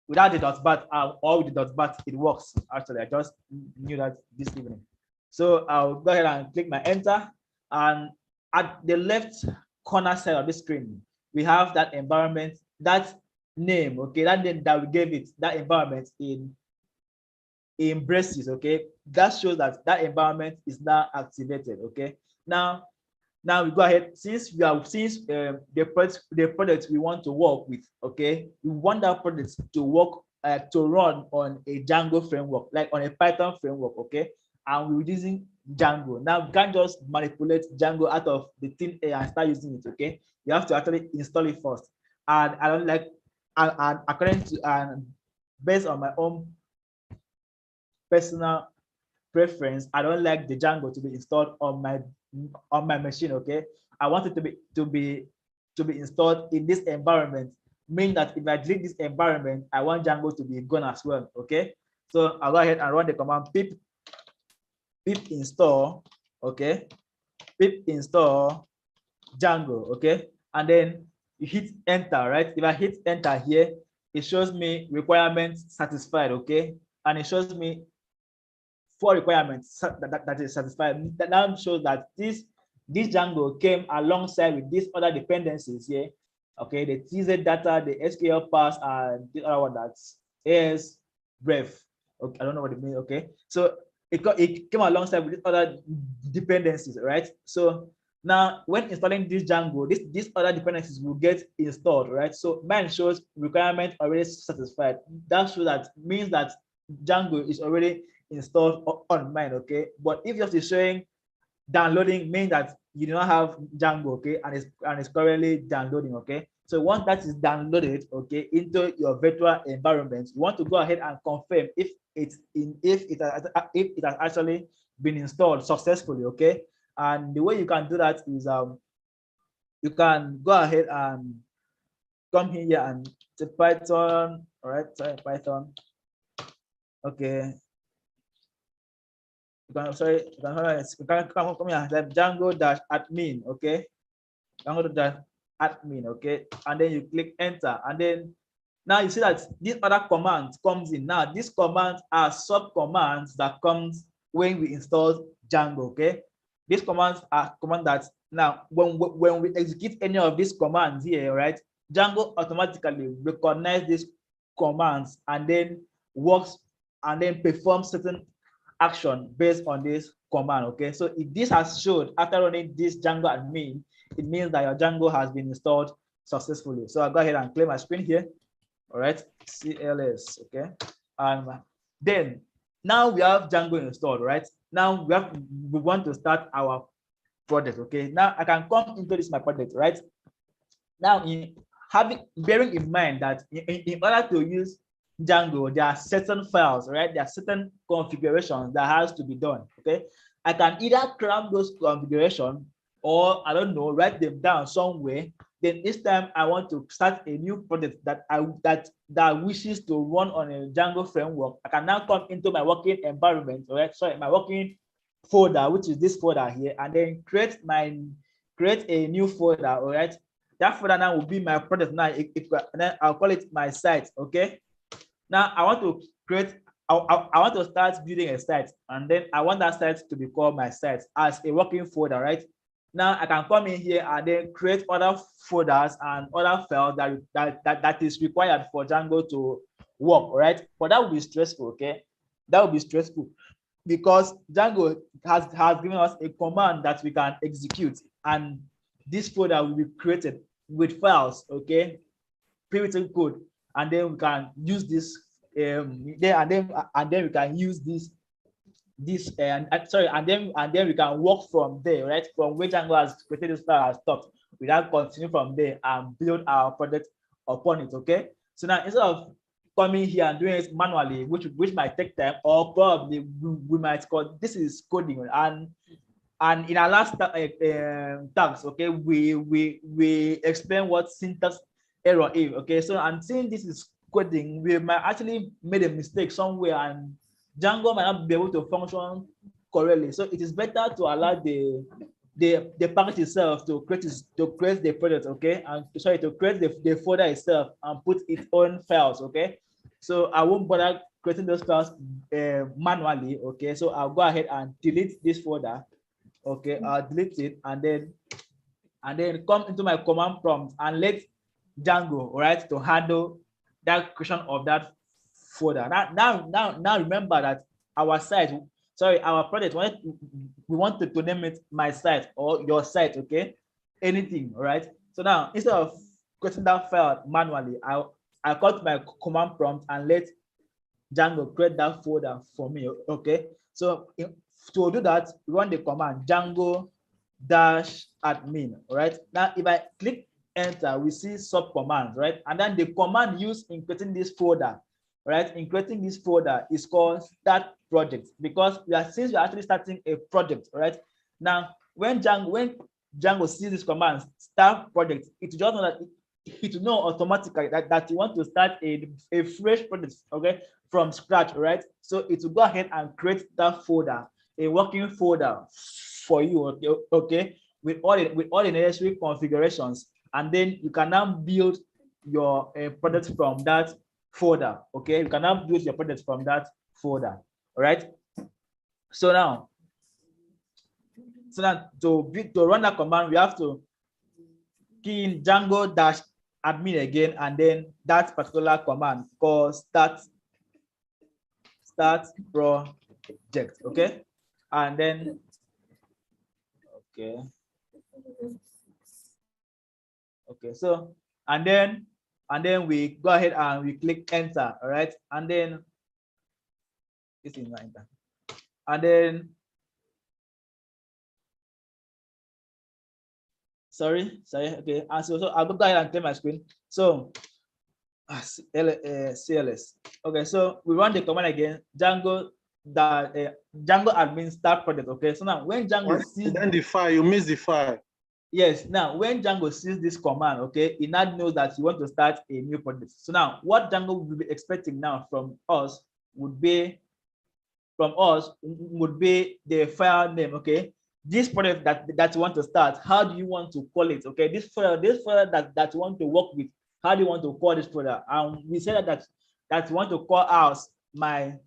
Without the dot bat or with the dot bat, it works. Actually, I just knew that this evening. So I'll go ahead and click my enter, and at the left corner side of the screen, we have that environment, that name, okay, that name that we gave it, that environment in braces, okay? That shows that that environment is now activated, okay? Now we go ahead, since the product we want to work with, okay, we want that product to work to run on a Django framework, like on a Python framework, okay, and we're using Django. Now we can't just manipulate Django out of the thin air and start using it, okay? You have to actually install it first, and I don't like and according to and based on my own personal preference, I don't like the Django to be installed on my machine. Okay, I want it to be installed in this environment, meaning that if I delete this environment, I want Django to be gone as well. Okay, so I'll go ahead and run the command pip install. Okay, pip install Django. Okay, and then you hit enter, right? If I hit enter here, it shows me requirements satisfied. Okay, and it shows me 4 requirements that is satisfied. That now shows that this Django came alongside with these other dependencies here. Okay, the TZ data, the SQL pass, and the other one that's AS ref. Okay, I don't know what it means. Okay, so it came alongside with other dependencies, right? So now when installing this Django, these other dependencies will get installed, right? So mine shows requirement already satisfied. That shows that means that Django is already installed on mine. Okay, but if you're showing downloading, means that you do not have Django. Okay, and it's currently downloading. Okay, so once that is downloaded, okay, into your virtual environment, you want to go ahead and confirm if it has actually been installed successfully. Okay, and the way you can do that is you can go ahead and come here and say Python. All right, sorry, Python. Okay, you can come here like Django-admin. Okay, Django-admin. Okay, and then you click enter, and then now you see that this other command comes in. Now these commands are sub commands that comes when we install Django. Okay, these commands are commands that now when we execute any of these commands here, right, Django automatically recognizes these commands and then works and then performs certain action based on this command. Okay, so if this has showed after running this Django admin, it means that your Django has been installed successfully. So I'll go ahead and clear my screen here. All right, CLS. Okay, and then now we have Django installed. Right, now we want to start our project. Okay, now I can come into this my project. Right, now bearing in mind that in order to use Django, there are certain files, right? There are certain configurations that has to be done. Okay, I can either cram those configurations or I don't know, write them down somewhere. Then each time I want to start a new project that wishes to run on a Django framework, I can now come into my working environment, all right? Sorry, my working folder, which is this folder here, and then create a new folder, all right? That folder now will be my project now. And then I'll call it my site. Okay. Now I want to create. I want to start building a site, and then I want that site to be called my site as a working folder, right? Now I can come in here and then create other folders and other files that is required for Django to work, right? But that will be stressful. Okay, that will be stressful because Django has given us a command that we can execute, and this folder will be created with files, okay, pre-written code, and then we can use this and then we can use and then we can work from there, right? From where Django has created this file has stopped, we now continue from there and build our project upon it. Okay, so now instead of coming here and doing it manually, which might take time, or probably we might call this is coding. And in our last tags, okay, we explain what syntax error is. Okay, so I'm saying this is coding, we might actually made a mistake somewhere, and Django might not be able to function correctly. So it is better to allow the package itself to create the project, okay, and to create the folder itself and put its own files. Okay, so I won't bother creating those files manually. Okay, so I'll go ahead and delete this folder. Okay, I'll delete it and then come into my command prompt and let Django, all right, to handle that creation of that folder. Now remember that our project, we wanted to name it my site or your site, okay, anything, all right. So now instead of creating that file manually, I got my command prompt and let Django create that folder for me. Okay, so to do that, run the command Django -admin. All right, now if I click enter, we see sub commands, right? And then the command used in creating this folder, right? In creating this folder is called start project, because since we are actually starting a project, right? Now, when Django sees this command start project, it just know that it will know automatically that you want to start a fresh project, okay, from scratch, right? So it will go ahead and create that folder, a working folder for you, okay, with all the necessary configurations, and then you can now build your project from that folder, okay? You can now build your project from that folder, all right? So now to run that command, we have to key in Django dash admin again, and then that particular command called start project, okay? And then okay, so and then we go ahead and we click enter, all right? And then this is not enter. And then sorry, okay. And so I'll go ahead and clear my screen. So CLS. Okay, so we run the command again, Django admin start project. Okay, so now when Django sees then the file, you miss the file. Yes, now when Django sees this command, okay, it now knows that you want to start a new project. So now what Django will be expecting now from us would be the file name, okay? This project that you want to start, how do you want to call it? Okay, this folder that you want to work with, how do you want to call this folder? And we said that you want to call ours my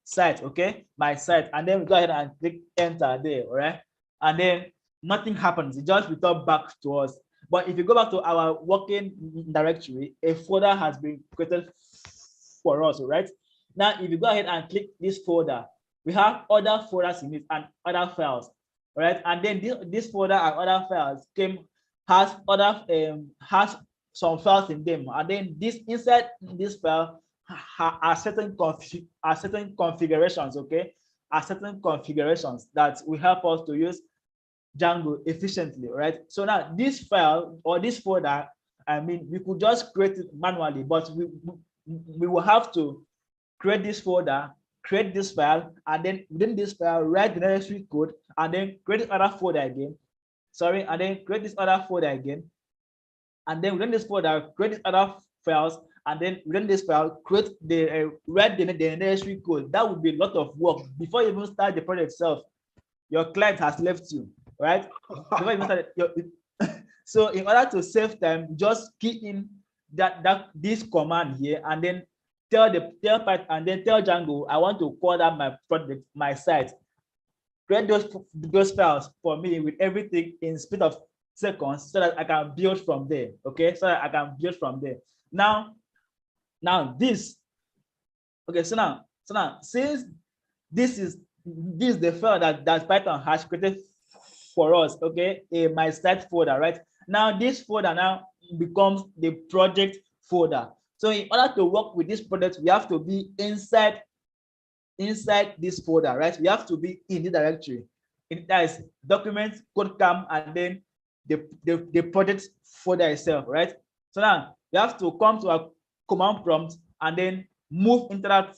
site, okay, my site, and then we go ahead and click enter there, all right? And then nothing happens, it just returns back to us. But if you go back to our working directory, a folder has been created for us, all right? Now, if you go ahead and click this folder, we have other folders in it and other files, right? And then this folder and other files has some files in them, and then inside this file are certain configurations, okay? Are certain configurations that will help us to use Django efficiently, right? So now this file or this folder, I mean, we could just create it manually, but we will have to create this folder, create this file, and then within this file, write the necessary code, and then create this other folder again. Sorry, and then create this other folder again. And then within this folder, create these other files, and then within this file, write the necessary code. That would be a lot of work. Before you even start the project itself, your client has left you, right? Before you even start so in order to save time, just key in this command here, and then tell Django, I want to call that my project, my site. Create those files for me with everything in speed of seconds, so that I can build from there. Okay, so that I can build from there. Now this. Okay, so now since this is the file that Python has created for us. Okay, my site folder, right? Now this folder now becomes the project folder. So in order to work with this project, we have to be inside this folder, right? We have to be in the directory. That is documents, KodeCamp, and then the project folder itself, right? So now we have to come to our command prompt and then move into that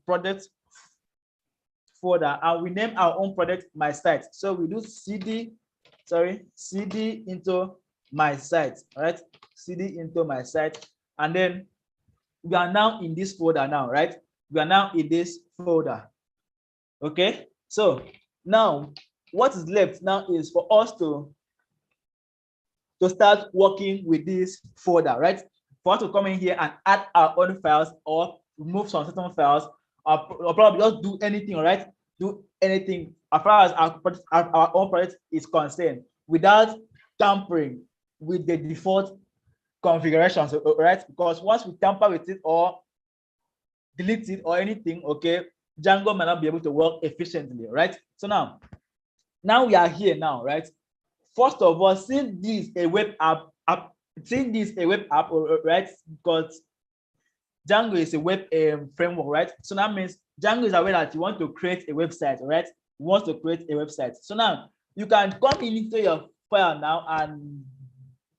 project folder, and we name our own project my site. So we do cd into my site, right? Cd into my site, and then we are now in this folder now, right? We are now in this folder. Okay, so now what is left now is for us to start working with this folder, right? For us to come in here and add our own files or remove some certain files, or probably just do anything, all right? Do anything as far as our own project is concerned, without tampering with the default configurations, right? Because once we tamper with it or delete it or anything, okay, Django might not be able to work efficiently, right? So now we are here now, right? First of all, since this is a web app, right? Because Django is a web framework, right? So that means Django is aware that you want to create a website, right? You want to create a website. So now you can come into your file now and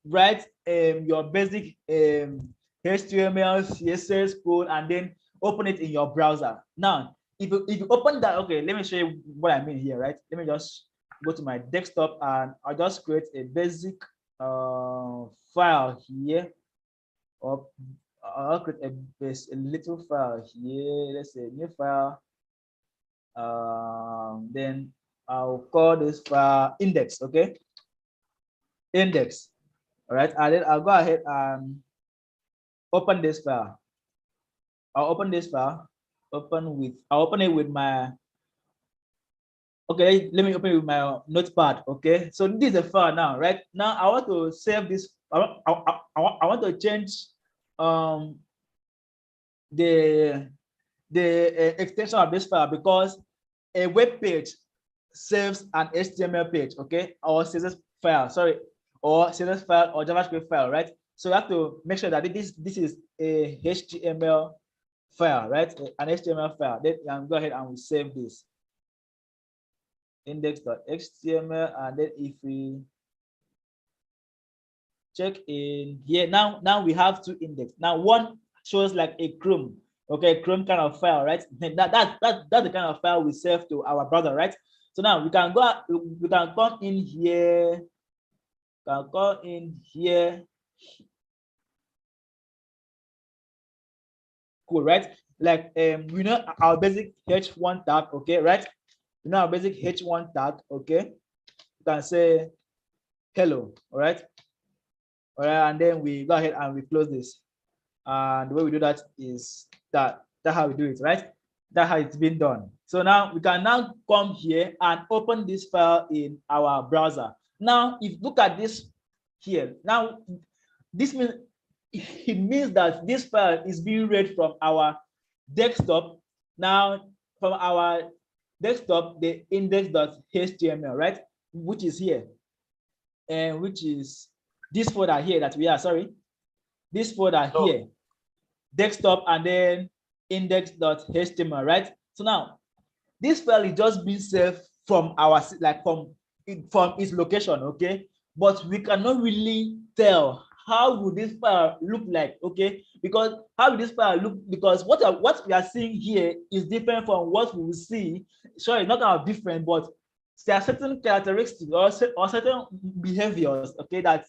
write your basic HTML, CSS code, and then open it in your browser. Now, if you open that, okay, let me show you what I mean here, right? Let me just go to my desktop and I'll just create a basic file here. Or I'll create a little file here. Let's say new file. Then I'll call this file index. Okay, index. All right, and then I'll go ahead and open this file. I'll open this file. I'll open it with my. Okay, let me open it with my notepad. Okay, so this is a file now, right? Now I want to save this. I want to change the extension of this file, because a web page saves an HTML page, okay, or CSS file, sorry, or CSS file or JavaScript file, right? So you have to make sure that this is a HTML file, right? An HTML file. Then you can go ahead and we save this index.html, and then if we check in here, now we have two index. Now one shows like a Chrome, okay, Chrome kind of file, right? That's the kind of file we save to our browser, right? So now we can come in here, cool, right? Like we know our basic H1 tag, okay, right? You know our basic H1 tag, okay? You can say hello, all right? All right, and then we go ahead and we close this. And the way we do that is that's how we do it, right? That's how it's been done. So now we can now come here and open this file in our browser. Now, if you look at this here, now this means it means that this file is being read from our desktop. Now, from our desktop, the index.html, right? Which is here, and which is this folder here that we are, sorry, this folder here, desktop, and then index.html, right? So now this file is just being saved from our, like from its location, okay? But we cannot really tell how would this file look like, okay? Because how will this file look? Because what we are seeing here is different from what we will see. Sure, it's not kind of different, but there are certain characteristics or certain behaviors, okay, that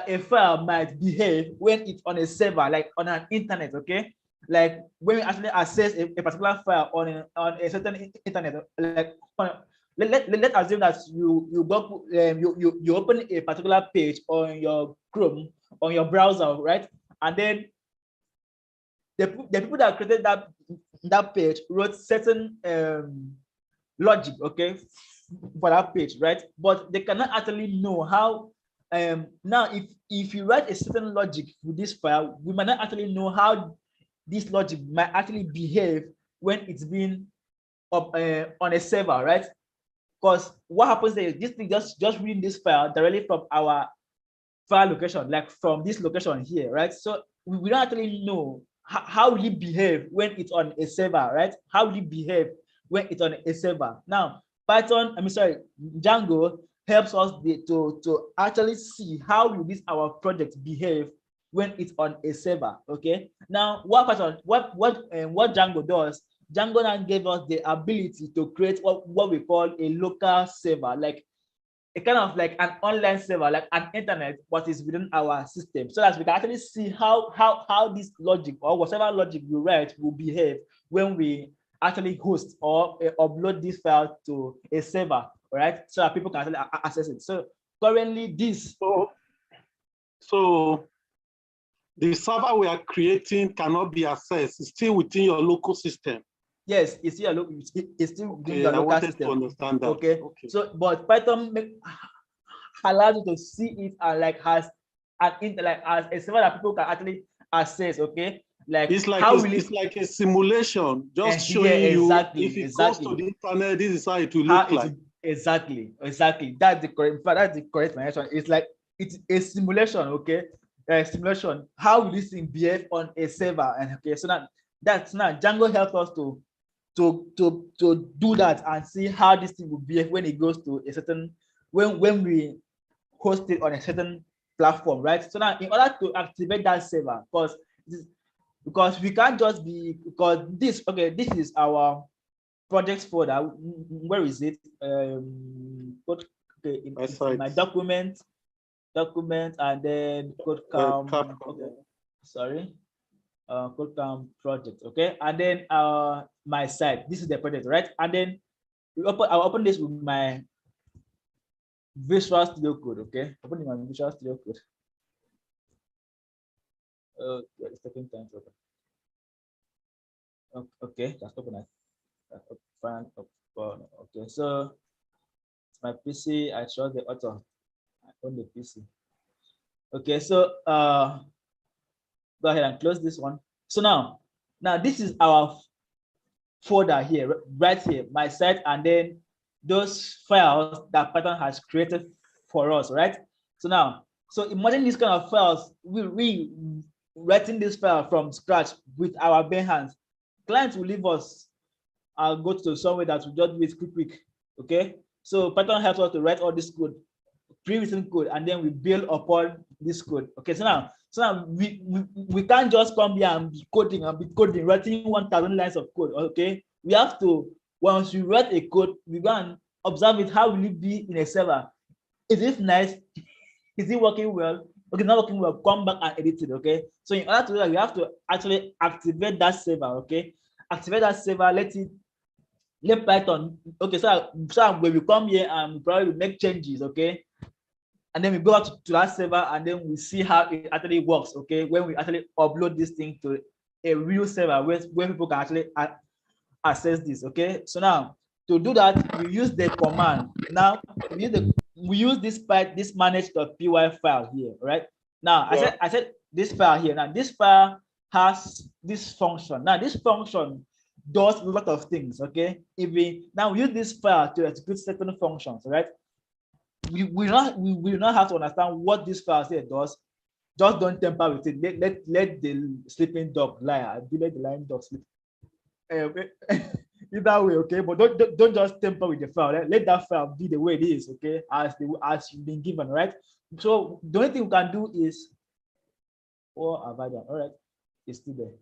a file might behave when it's on a server, like on an internet, okay? Like when we actually access a particular file on a certain internet, like let's assume that you open a particular page on your Chrome, on your browser, right? And then the people that created that page wrote certain logic, okay, for that page, right? But they cannot actually know how. Now, if you write a certain logic with this file, we might not actually know how this logic might actually behave when it's being up on a server, right? Because what happens there is this thing just reading this file directly from our file location, like from this location here, right? So we don't actually know how will it behave when it's on a server, right? How will it behave when it's on a server? Now, Django helps us to actually see how will this our project behave when it's on a server, okay? Now, what Django does, Django now gave us the ability to create what we call a local server, like a kind of like an online server, like an internet, but is within our system, so that we can actually see how this logic or whatever logic we write will behave when we actually host or upload this file to a server, right? So that people can actually access it. So currently this. So the server we are creating cannot be accessed. It's still within your local system. Yes, it's still within your local system. To understand that. Okay. So, but Python allows you to see it and like as a server that people can actually access. Okay. Like it's like a simulation, just showing you if it goes to the internet, this is how it will look like. Exactly. That's the correct explanation. It's like it's a simulation, okay? Simulation. How will this thing behave on a server? And okay, so that's now Django helps us to do that and see how this thing will behave when it goes to a certain when we host it on a certain platform, right? So now in order to activate that server, because we can't just be, because this is our projects folder. Where is it? Okay, in my document, and then KodeCamp. Okay, sorry, KodeCamp project. Okay, and then my site. This is the project, right? And then I'll open this with my Visual Studio Code. Okay, opening my Visual Studio Code. It's taking time to open. Okay, just open it. Fine. Okay, so my PC. I show the author on the PC. Okay, so go ahead and close this one. So now this is our folder here, right here, my site, and then those files that Python has created for us, right? So now, so imagine this kind of files, we writing this file from scratch with our bare hands. Clients will leave us and go to somewhere that we just do it quick, okay? So Python helps us to write all this code, pre-written code, and then we build upon this code. Okay, so now we can't just come here and be coding, writing 1,000 lines of code. Okay, we have to, once we write a code, we go and observe it. How will it be in a server? Is it nice? Is it working well? Okay, not working well, come back and edit it. Okay, so in order to do that, we have to actually activate that server. Okay, activate that server, let Python. Okay, so when we come here and we probably make changes, okay, and then we go out to that server, and then we see how it actually works. Okay, when we actually upload this thing to a real server where people can actually access this. Okay, so now to do that, we use the command. Now we use this manage.py file here, right? Now I said this file here. Now this file has this function. Now this function does a lot of things. Okay, now we use this file to execute certain functions, right? We will not have to understand what this file here does. Just don't tamper with it. Let the sleeping dog lie. Let the lying dog sleep. Either way, okay. But don't just tamper with the file. Let that file be the way it is, okay, as you've been given, right? So the only thing we can do is, oh, have I done? All right, it's still there.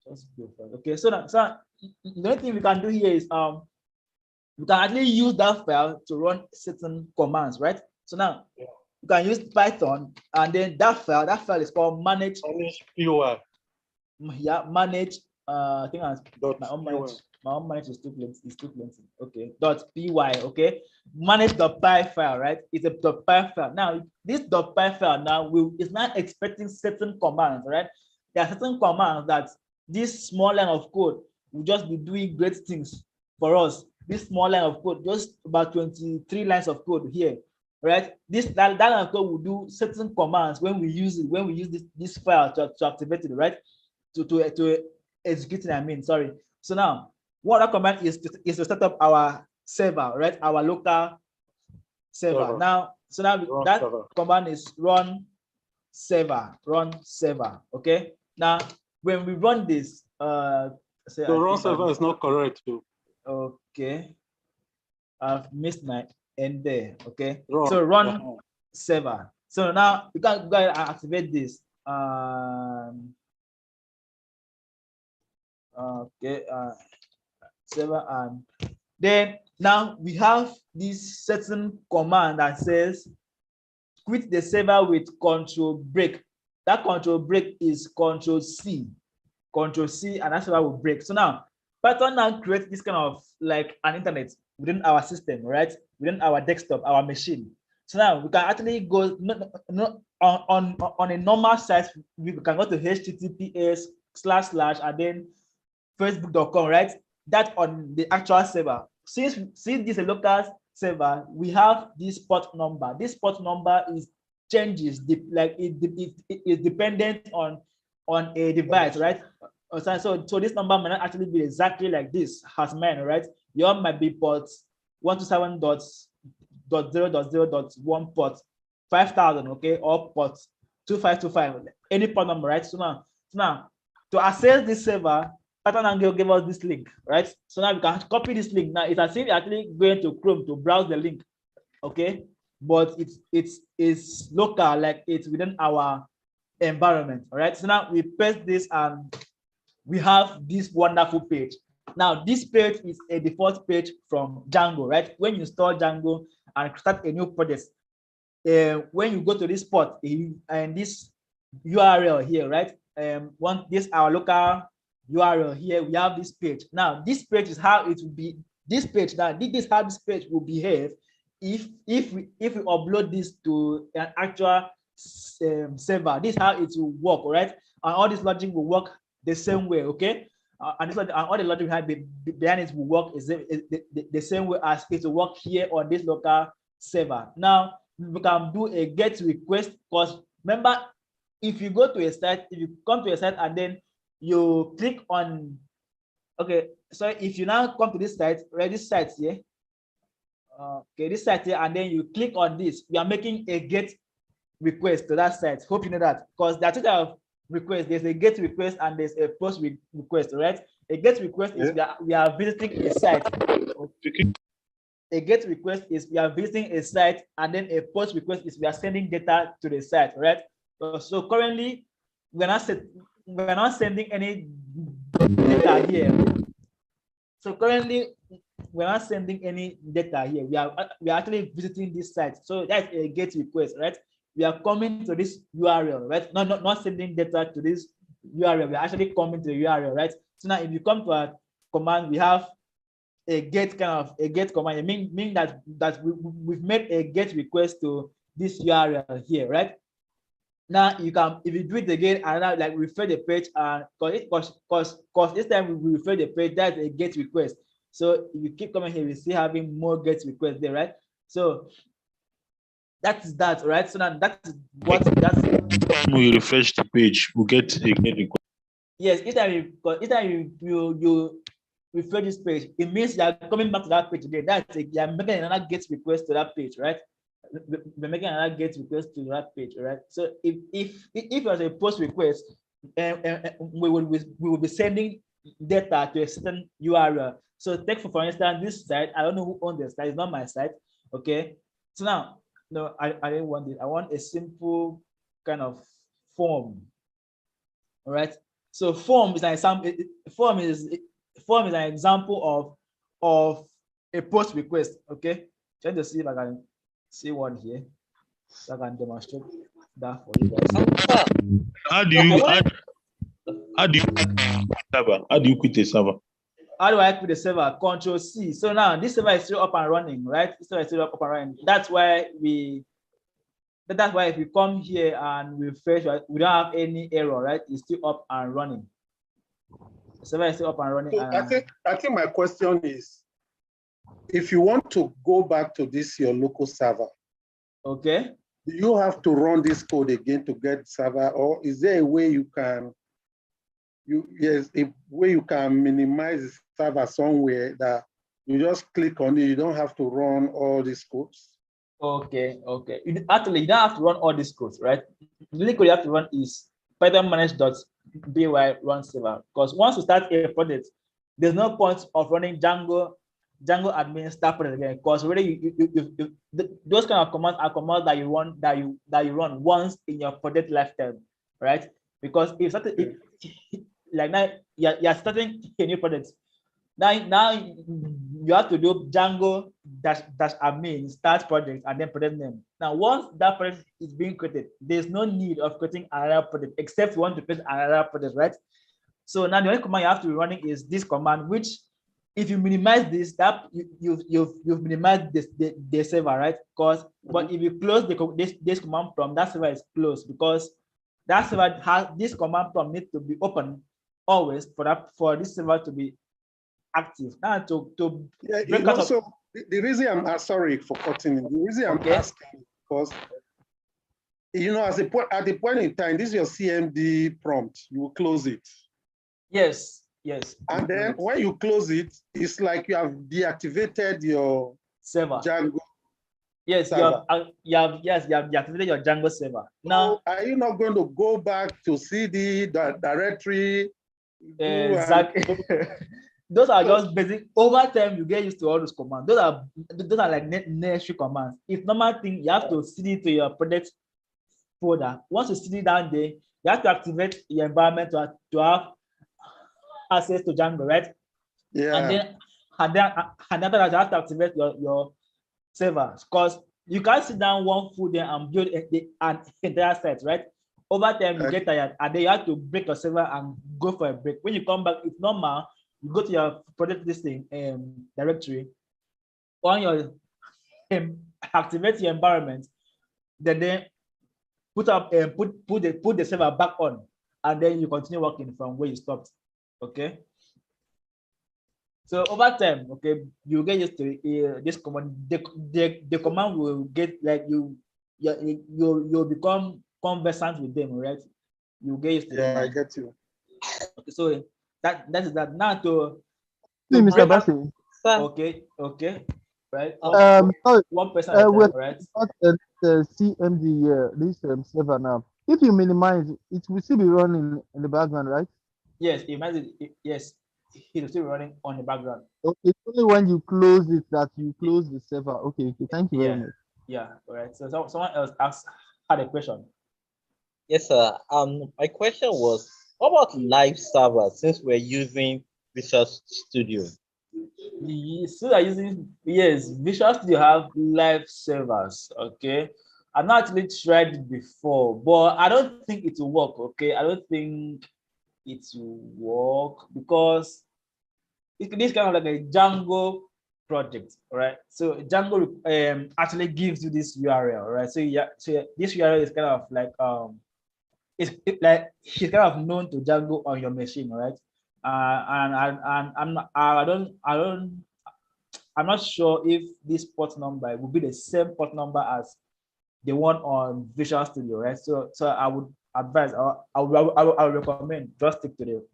Just go for it. Okay. So the only thing we can do here is we can actually use that file to run certain commands, right? So now you can use Python, and then that file is called manage. PY. Yeah, manage. I think my own manage is too plenty. Okay, .py. Okay, manage.py file, right? It's a .py file. Now this .py file now is not expecting certain commands, right? There are certain commands that this small line of code will just be doing great things for us. This small line of code, just about 23 lines of code here, right? That line of code will do certain commands when we use this file to activate it, right? To execute it, I mean, sorry. So now, what that command is to set up our server, right? Our local server. Now, so now that command is run server. Okay. Now, when we run this, the run server is not correct too. Okay, I've missed my end there. Okay, so run server. So now you can go ahead and activate this. Okay, server, and then now we have this certain command that says quit the server with control break. That control break is control C, and that's why we break. So now Python now creates this kind of like an internet within our system, right? Within our desktop, our machine. So now we can actually go on a normal site. We can go to https / and then facebook.com, right? That on the actual server. Since this is a local server, we have this port number. This port number changes, like it is dependent on a device, right? So this number might not actually be exactly like this as mine, right? Yours might be port 127.0.0.1 port 5000, okay, or port 2525, any port number, right? So now to access this server, Python will give us this link, right? So now we can copy this link. Now it's as if you're actually going to Chrome to browse the link, okay? but it's local, like it's within our environment. All right. So now we paste this and we have this wonderful page. Now this page is a default page from Django, right? When you install Django and start a new project, when you go to this spot and this URL here, right? This our local URL here, we have this page. Now this page is how it will be. This page now, this is how this page will behave if we upload this to an actual server. This is how it will work, all right? And all this logic will work the same way, okay? And all the logic behind it will work the same way as it will work here on this local server. Now we can do a get request, because remember, if you go to a site, if you come to a site and then you click on, okay, so if you now come to this site, right, this site here, okay, this site here, and then you click on this, we are making a get request to that site. Hope you know that, because there are two types of request. There's a get request and there's a post request, right? A get request is we are visiting a site. A get request is we are visiting a site, and then a post request is we are sending data to the site, right? So currently we're not sending any data here. So currently we're not sending any data here. We are actually visiting this site. So that's a get request, right? We are coming to this URL, right? Not sending data to this URL. We're actually coming to the URL, right? So now if you come to a command, we have a get command. It mean that we've made a get request to this URL here, right? Now you can, if you do it again and now like refresh the page, and because this time we refresh the page, that's a get request. So if you keep coming here, we see having more get requests there, right? So that's that, right? So now that's we refresh the page, we get a get request. Yes, each time you refresh this page, it means you are coming back to that page again. That's you are making another get request to that page, right? We're making another get request to that page, right? So if it was a post request, we will be sending data to a certain URL. So take for instance this site. I don't know who owns this site. It's not my site. Okay. So now, no, I didn't want it. I want a simple kind of form. All right. So form is an example. Form is an example of a post request. Okay. Trying to see if I can see one here, so I can demonstrate that for you guys. How do you quit a server? How do I quit the server? Control C. So now this server is still up and running, right? This server is still up and running. That's why if we come here and refresh, we don't have any error, right? It's still up and running. The server is still up and running. So I think my question is, if you want to go back to this your local server, okay, do you have to run this code again to get server, or is there a way you can minimize the server somewhere that you just click on it, you don't have to run all these codes? Okay. Actually, you don't have to run all these codes, right? The only code you have to run is python manage.py run server, because once you start a project, there's no point of running Django admin start project again, because already those kind of commands are commands that you run once in your project lifetime, right? Because like now you're starting a new project. Now you have to do Django -admin start project and then project name. Now once that project is being created, there's no need of creating another project except you want to create another project, right? So now the only command you have to be running is this command, which if you minimize this, that you've minimized the server, right? But if you close this command prompt, that server is closed, because that server has this command prompt needs to be open always for this server to be active. Now also, the reason I'm sorry for cutting in. The reason I'm asking, because at the point in time, this is your CMD prompt. You will close it. Yes. And then when you close it, it's like you have deactivated your server. Django. Yes, server. you have deactivated your Django server. Now, are you not going to go back to CD directory? Exactly. those are just basic. Over time, you get used to all those commands. Those are like necessary commands. It's normal thing. You have to cd to your project folder. Once you cd down there, you have to activate your environment to have access to Django, right? Yeah. And after that, you have to activate your server, because you can't sit down one full day and build an entire site, right? Over time, you get tired, and then you have to break your server and go for a break. When you come back, it's normal. You go to your project listing directory on your activate your environment, then put the server back on, and then you continue working from where you stopped. Okay. So over time, okay, you get used to this command. The command will get like you'll become conversant with them, right? You get used to them. Yeah, I get you. Okay, so that is that. Now to Mr. Bassi. Okay, right. Sorry, one person at a time, right? CMD this server now. If you minimize it, will still be running in the background, right? Yes, imagine. Yes, it will still be running on the background. Okay, it's only when you close it that you close the server. Okay, thank you very much. Yeah, all right. So someone else had a question. Yes, sir. My question was, what about live servers, since we're using Visual Studio? So are using, yes, Visual Studio have live servers. Okay, I've not actually tried it before, but I don't think it will work. Okay, I don't think it will work because this kind of like a Django project, right? So Django actually gives you this URL, right? So this URL is kind of like it's kind of known to Django on your machine, right? And I'm not sure if this port number will be the same port number as the one on Visual Studio, right? So I would advise, I would recommend just stick to the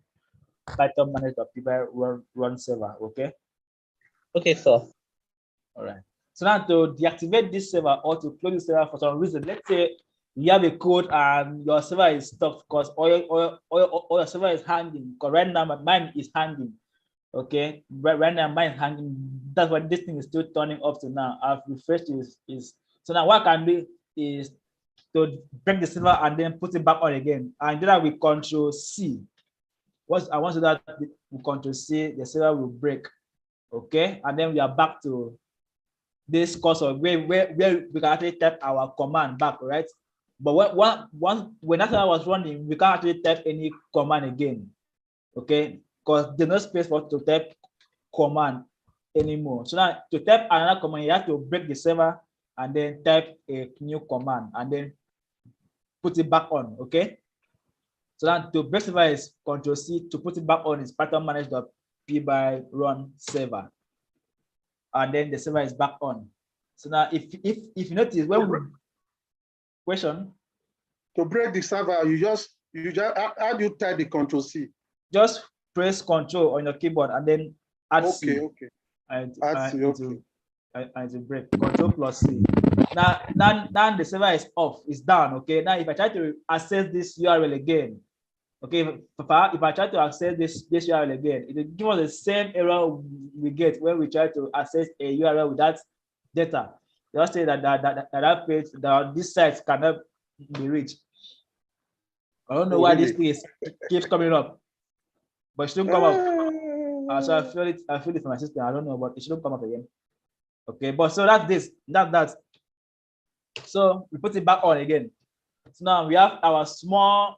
Python manage.py run server. Okay. Okay, sir. All right. So now to deactivate this server or to close the server for some reason, let's say you have a code and your server is stopped because all your server is hanging. Because right now mine is hanging. Okay, right now mine is hanging. That's why this thing is still turning up to now. I've refreshed is so now what I can do is to break the server and then put it back on again. And do that with Control C. Once I want to do that with Control C, the server will break. Okay, and then we are back to this cursor where we can actually type our command back, right? But when that server was running, we can't actually type any command again. Okay, because there's no space for us to type command anymore. So now to type another command, you have to break the server and then type a new command and then put it back on. Okay. So now to break server is Control C, to put it back on is Python manage.py run server. And then the server is back on. So now if you notice when we question. To break the server, you just how do you type the Control C? Just press Control on your keyboard and then add C. Okay. And to break Control plus C. Now the server is off, it's down. Okay. Now if I try to access this URL again, okay, if I try to access this URL again, it will give us the same error we get when we try to access a URL without data. Just say that page, this site cannot be reached. I don't know why this thing keeps coming up, but it shouldn't come up. So I feel it from my system. I don't know, but it shouldn't come up again. Okay, but so that's this, that. So we put it back on again. So now we have our small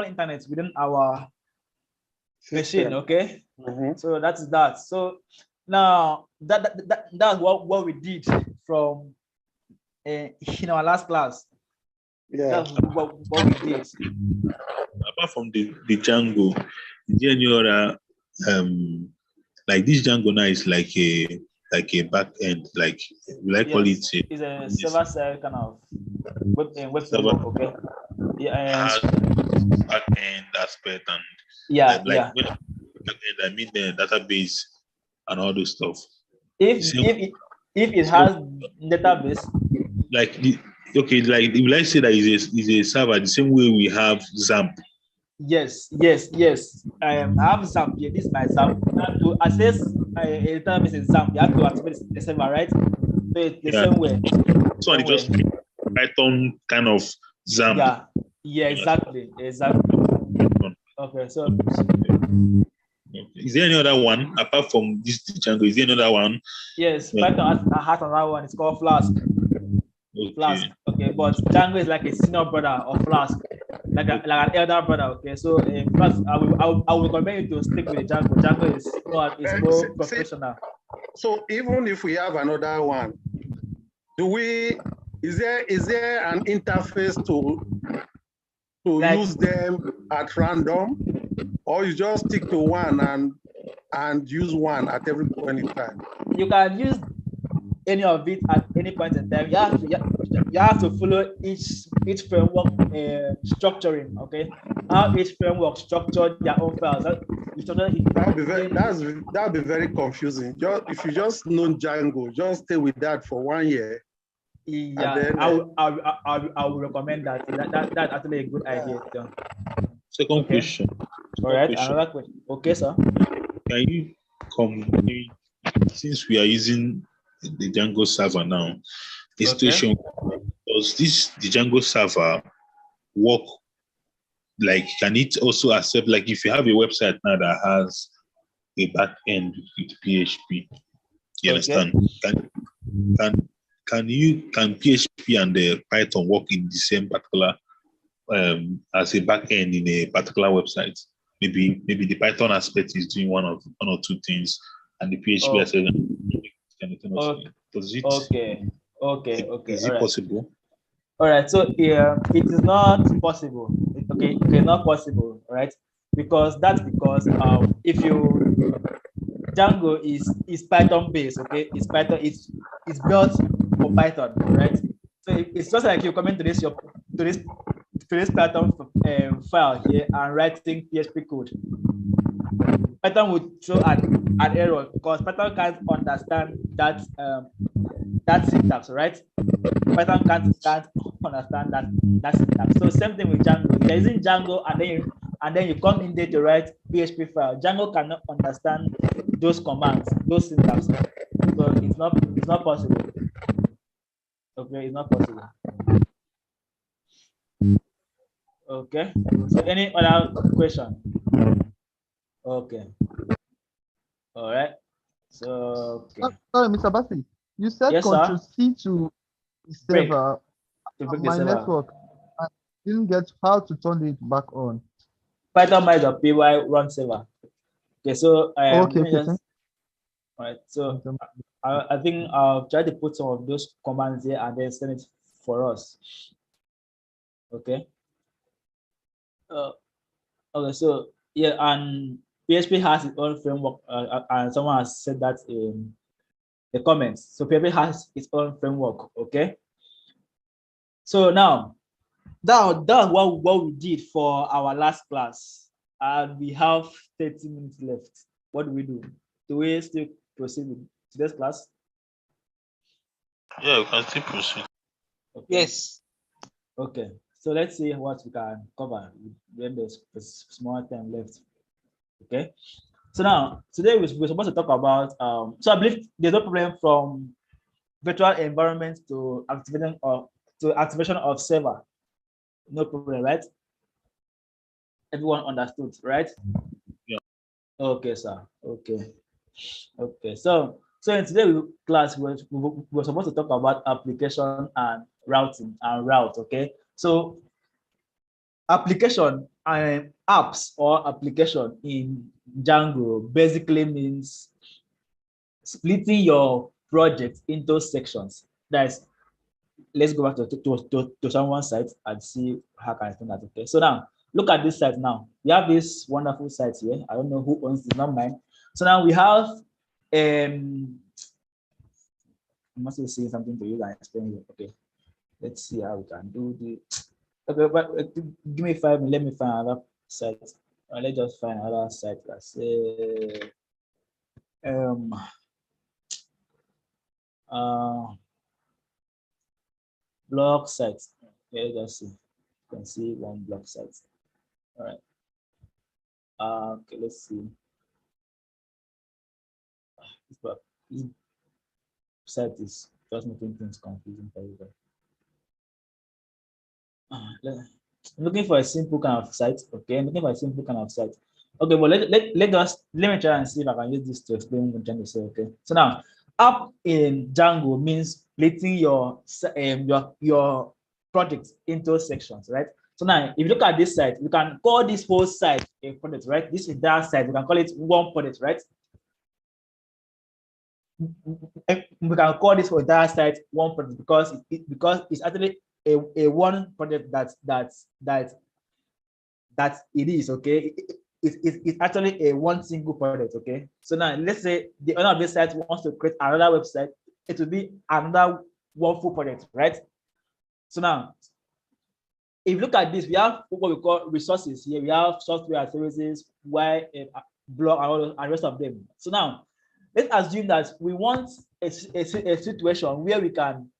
internet within our machine. Okay. So that's that. So now that's what we did from in our last class. Yeah. That's what we did. Apart from the Django, is there any other like this Django now is like a back end, like will I call it? It's a server side kind of web server. Okay. Yeah. Back end aspect and yeah. When back end, I mean the database and all those stuff. If it has database, like will I say that is a server the same way we have XAMPP Yes, yes, yes. I have XAMPP here. This is my XAMPP. Now to access a database in XAMPP, you have to activate the server, right? So it's the same way. So it just Python kind of XAMPP. Yeah, yeah, exactly, exactly. Okay, so is there any other one apart from this Django? Is there another one? Yes, Python has another one. It's called Flask. Okay. Flask. Okay, but Django is like a senior brother of Flask, like an elder brother. Okay, so Flask, I will recommend you to stick with Django. Django is more professional. So even if we have another one, is there an interface to use them at random, or you just stick to one and use one at every point in time? You can use any of it at any point in time. You have to follow each framework structuring. Okay, how each framework structured their own files. That'll be very confusing. If you just know Django, just stay with that for 1 year. Yeah, then, I will recommend that. That's actually a good idea. Second question. All right, another question. Okay, sir. Can you since we are using the Django server now, the situation, does the Django server work? Like, can it also accept, like, if you have a website now that has a back end with PHP, you understand? Can PHP and the Python work in the same particular as a back end in a particular website? Maybe the Python aspect is doing one or two things, and the PHP aspect. Is it possible? All right. So it is not possible. Okay, it's not possible, right? Because if you Django is Python based, okay? It's Python. It's built for Python, right? So it's just like you come into this Python file here and writing PHP code. Python would throw an error because Python can't understand that syntax, right? Python can't understand that syntax. So same thing with Django. If you're using Django and then you come in there to write PHP file, Django cannot understand those commands, those syntax. So it's not possible. Okay, it's not possible. Okay. So any other question? Okay. All right. So okay. Sorry, Mr. Bassi. You said yes, Control C to the server break my network. I didn't get how to turn it back on. Python my.py run server. Okay, so okay. All right. So I think I'll try to put some of those commands here and then send it for us. Okay. Okay. So yeah, and PHP has its own framework, and someone has said that in the comments. So PHP has its own framework. Okay. So now that's what we did for our last class, and we have 30 minutes left. What do we do? Do we still proceed with today's class? Yeah, we can still proceed. Okay. Yes. Okay. So let's see what we can cover when there's small time left. Okay. So now today we're supposed to talk about so I believe there's no problem from virtual environment to activation of server. No problem, right? Everyone understood, right? Yeah. Okay, sir. Okay. Okay. So in today's class, we're supposed to talk about application and routing and route. Okay. So application and apps or application in Django basically means splitting your project into sections. That's let's go back to someone's site and see how can I do that. Okay. So now look at this site now. We have this wonderful site here. I don't know who owns it, not mine. So now we have I must be saying something to you and explain it. Okay. Let's see how we can do this. Okay, but give me 5 minutes. Let me find another site. Let's just find another site. Let's say blog sites. Okay, let's see. You can see one blog site. All right. Okay, let's see. This site is just making things confusing for you. Looking for a simple kind of site. Okay, I'm looking for a simple kind of site. Okay, but let me try and see if I can use this to explain what I'm trying to say. Okay, so now app in Django means splitting your project into sections, right? So now if you look at this site, you can call this whole site a project, right? This is that site, we can call it one project, right? We can call this entire site one project because it's actually a one project that it is, okay. It's actually a one single project, okay. So now let's say the owner of this site wants to create another website, it will be another one full project, right? So now if you look at this, we have what we call resources here. We have software services, blog, and the rest of them. So now let's assume that we want a situation where we can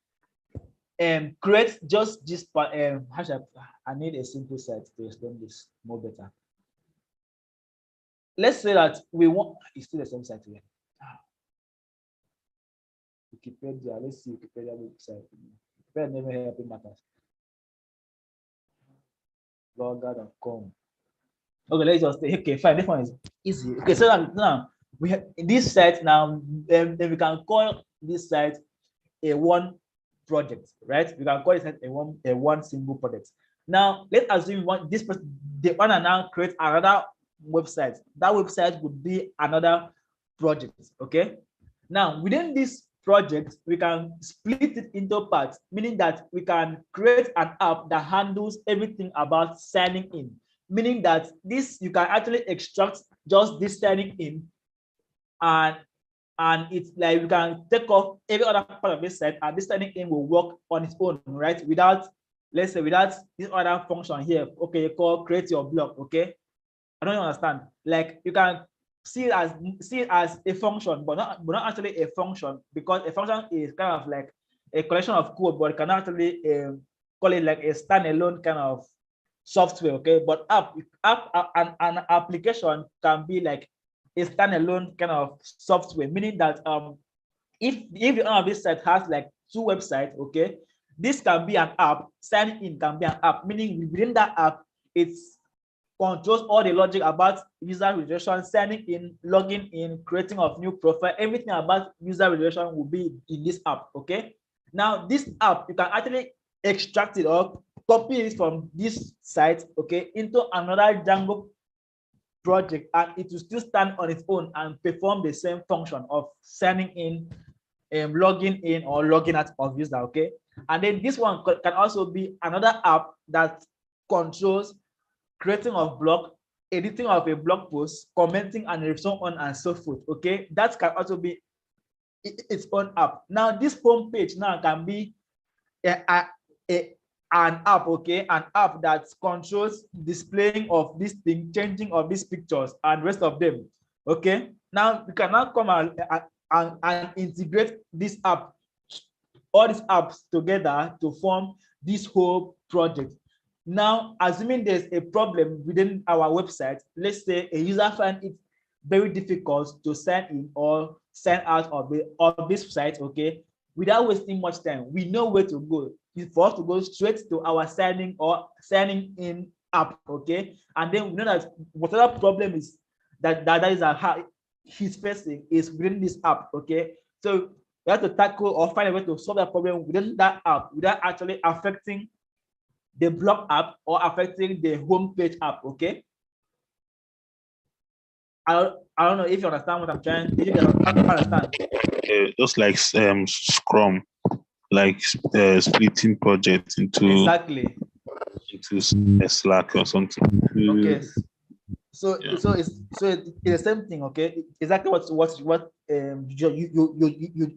create just this part. I need a simple site to explain this more better. Let's say that we want, it's still the same site here. Wikipedia, let's see Wikipedia website. Wikipedia never helping matters. Blogger.com. Okay, let's just say, okay, fine, this one is easy. Okay, so now we have this site now, then we can call this site a one project, right? We can call it a one single project. Now let's assume we want this person, they want to now create another website. That website would be another project. Okay. Now within this project, we can split it into parts, meaning that we can create an app that handles everything about signing in, meaning that this you can actually extract just this signing in, and it's like we can take off every other part of this site, and this signing in will work on its own, right? Without, let's say, without this other function here, okay, called create your blog. Okay, I don't understand. Like you can see it as a function, but not actually a function, because a function is kind of like a collection of code, but can actually call it like a standalone kind of software. Okay, but an application can be like a standalone kind of software, meaning that if the owner of this site has like two websites, okay, this can be an app. Signing in can be an app, meaning within that app, it's controls all the logic about user registration, signing in, logging in, creating of new profile. Everything about user registration will be in this app. Okay. Now this app, you can actually extract it or copy it from this site, okay, into another Django project, and it will still stand on its own and perform the same function of signing in, logging in, or logging out of user. Okay. And then this one can also be another app that controls creating of blog, editing of a blog post, commenting, and so on and so forth. Okay, that can also be its own app. Now this home page now can be an app, okay, an app that controls displaying of this thing, changing of these pictures, and rest of them. Okay, now we can now come and integrate this app, all these apps together to form this whole project. Now, assuming there's a problem within our website, let's say a user finds it very difficult to sign in or sign out of this site, okay, without wasting much time, we know where to go. It's for us to go straight to our signing in app, okay, and then we know that whatever problem is that is how he's facing is within this app, okay. So we have to tackle or find a way to solve that problem within that app without actually affecting the blog app or affecting the home page app. Okay, I don't know if you understand what I'm trying. If you understand, just like Scrum, like splitting projects into Slack or something. Okay, so it's the same thing. Okay, exactly what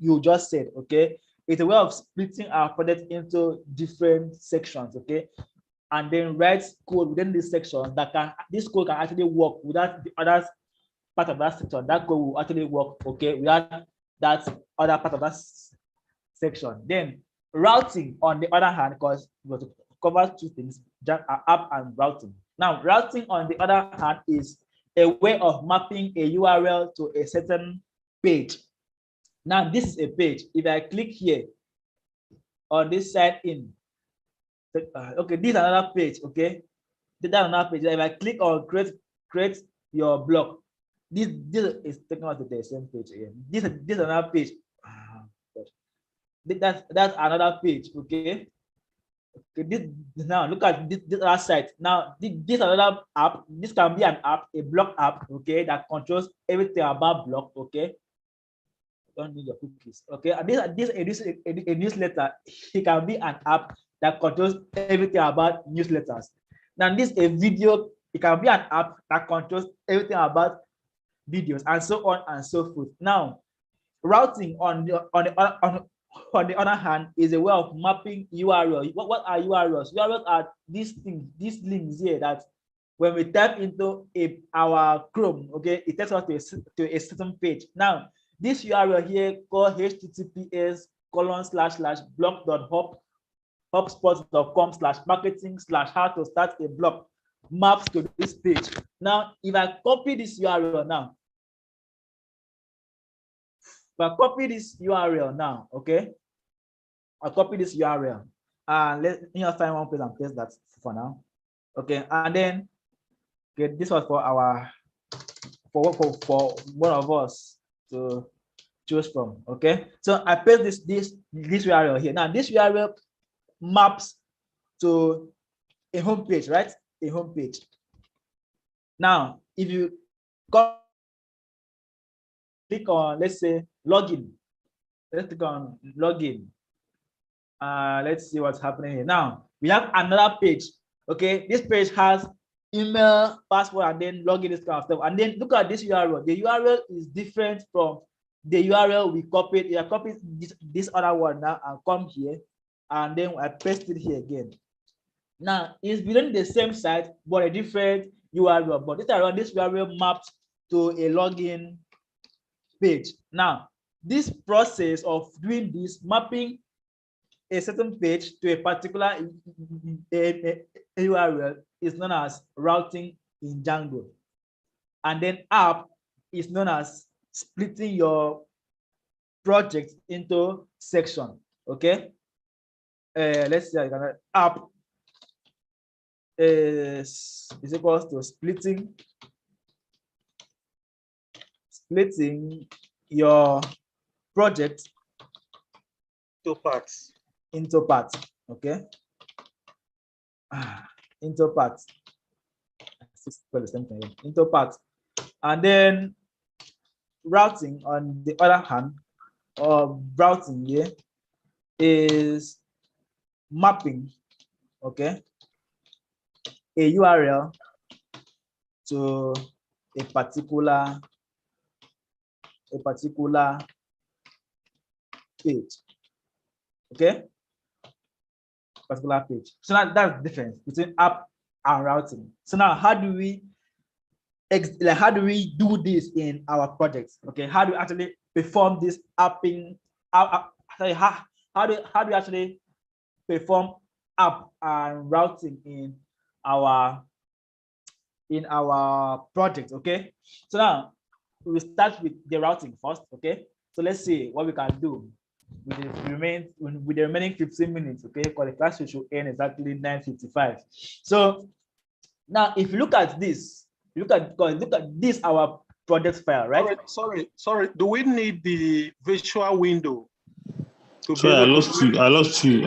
you just said. Okay, it's a way of splitting our project into different sections. Okay, and then write code within this section this code can actually work without the other part of that section. That code will actually work, okay, without that other part of that section. Then routing, on the other hand, because we cover two things, app and routing. Now, routing on the other hand is a way of mapping a URL to a certain page. Now, this is a page. If I click here on this sign in, okay, this is another page, okay? This is another page. If I click on create your block, this is taking us to the same page again. This is another page. That's another page, okay? Okay, this now look at this other side. Now this another app. This can be an app, a block app, okay, that controls everything about block, okay. Don't need your cookies, okay. And this a newsletter. It can be an app that controls everything about newsletters. Now this a video. It can be an app that controls everything about videos, and so on and so forth. Now, routing on the other hand is a way of mapping URL. What are URLs? URLs are these things, these links here that when we type into our Chrome, okay, it takes us to a certain page. Now, this URL here called https://blog.hubspot.com/marketing/how to start a blog maps to this page. Now, if I copy this URL now, okay, I'll copy this URL and let me find one place and paste that for now. Okay, and then okay, this was for our for one of us to choose from. Okay, so I paste this URL here. Now this URL maps to a home page, right? A home page. Now, if you click on, let's say, login. Let's click on login. Let's see what's happening here. Now, we have another page. Okay, this page has email, password, and then login, this kind of stuff. And then look at this URL. The URL is different from the URL we copied. I copied this other one now and come here, and then I paste it here again. Now, it's within the same site, but a different URL. But this URL mapped to a login page. Now, this process of doing this, mapping a certain page to a particular URL, is known as routing in Django. And then app is known as splitting your project into section. Okay. Let's say app is equals to splitting your project Into parts. Okay. Into parts. Into parts. And then routing on the other hand, or routing here, is mapping, okay, a URL to a particular page. Okay, particular page. So now that's the difference between app and routing. So now how do we do this in our projects? Okay, how do we actually perform this apping? How do we actually perform app and routing in our project? Okay, so now we will start with the routing first. Okay, so let's see what we can do with the remaining 15 minutes. Okay, because the class should end exactly 9:55. So now if you look at this, look at this, our project file, right? Sorry. Do we need the visual window? Sorry, I lost you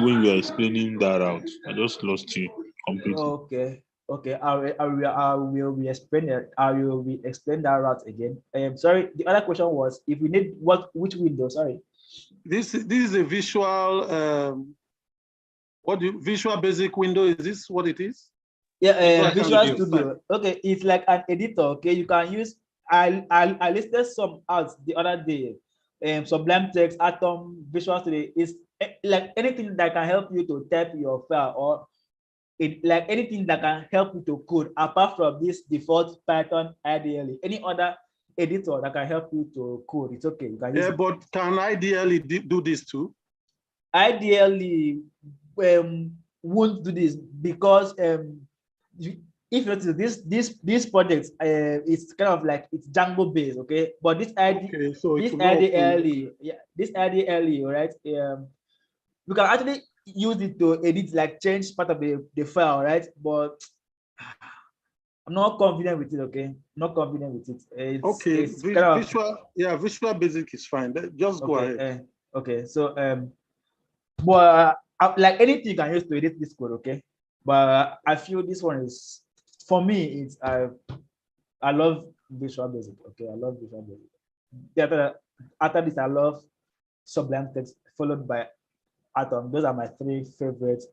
when you were explaining that route. I just lost you completely. Okay. I will explain that route again. Sorry, the other question was if we need which window? Sorry. This is a visual Visual Basic window. Is this what it is? Yeah, Visual Studio. Okay, it's like an editor. Okay, you can use. I listed some out the other day. Sublime Text, Atom, Visual Studio is like anything that can help you to type your file, or like anything that can help you to code, apart from this default Python. Ideally, any other editor that can help you to code, it's okay. You can use it. But can ideally do this too? Ideally, won't do this because if you notice this project, it's kind of like it's Django based, okay? But this ID, okay, so this IDLE, yeah, this IDLE, right? We can actually use it to edit, like change part of the file, right? But I'm not confident with it, okay? Not confident with it. It's kind of Visual Basic is fine. Just go ahead. Okay, so but like anything you can use to edit this code, okay? But I feel this one is, for me, it's I love Visual Basic, okay? I love Visual Basic. After this, I love Sublime Text, followed by Atom. Those are my three favorite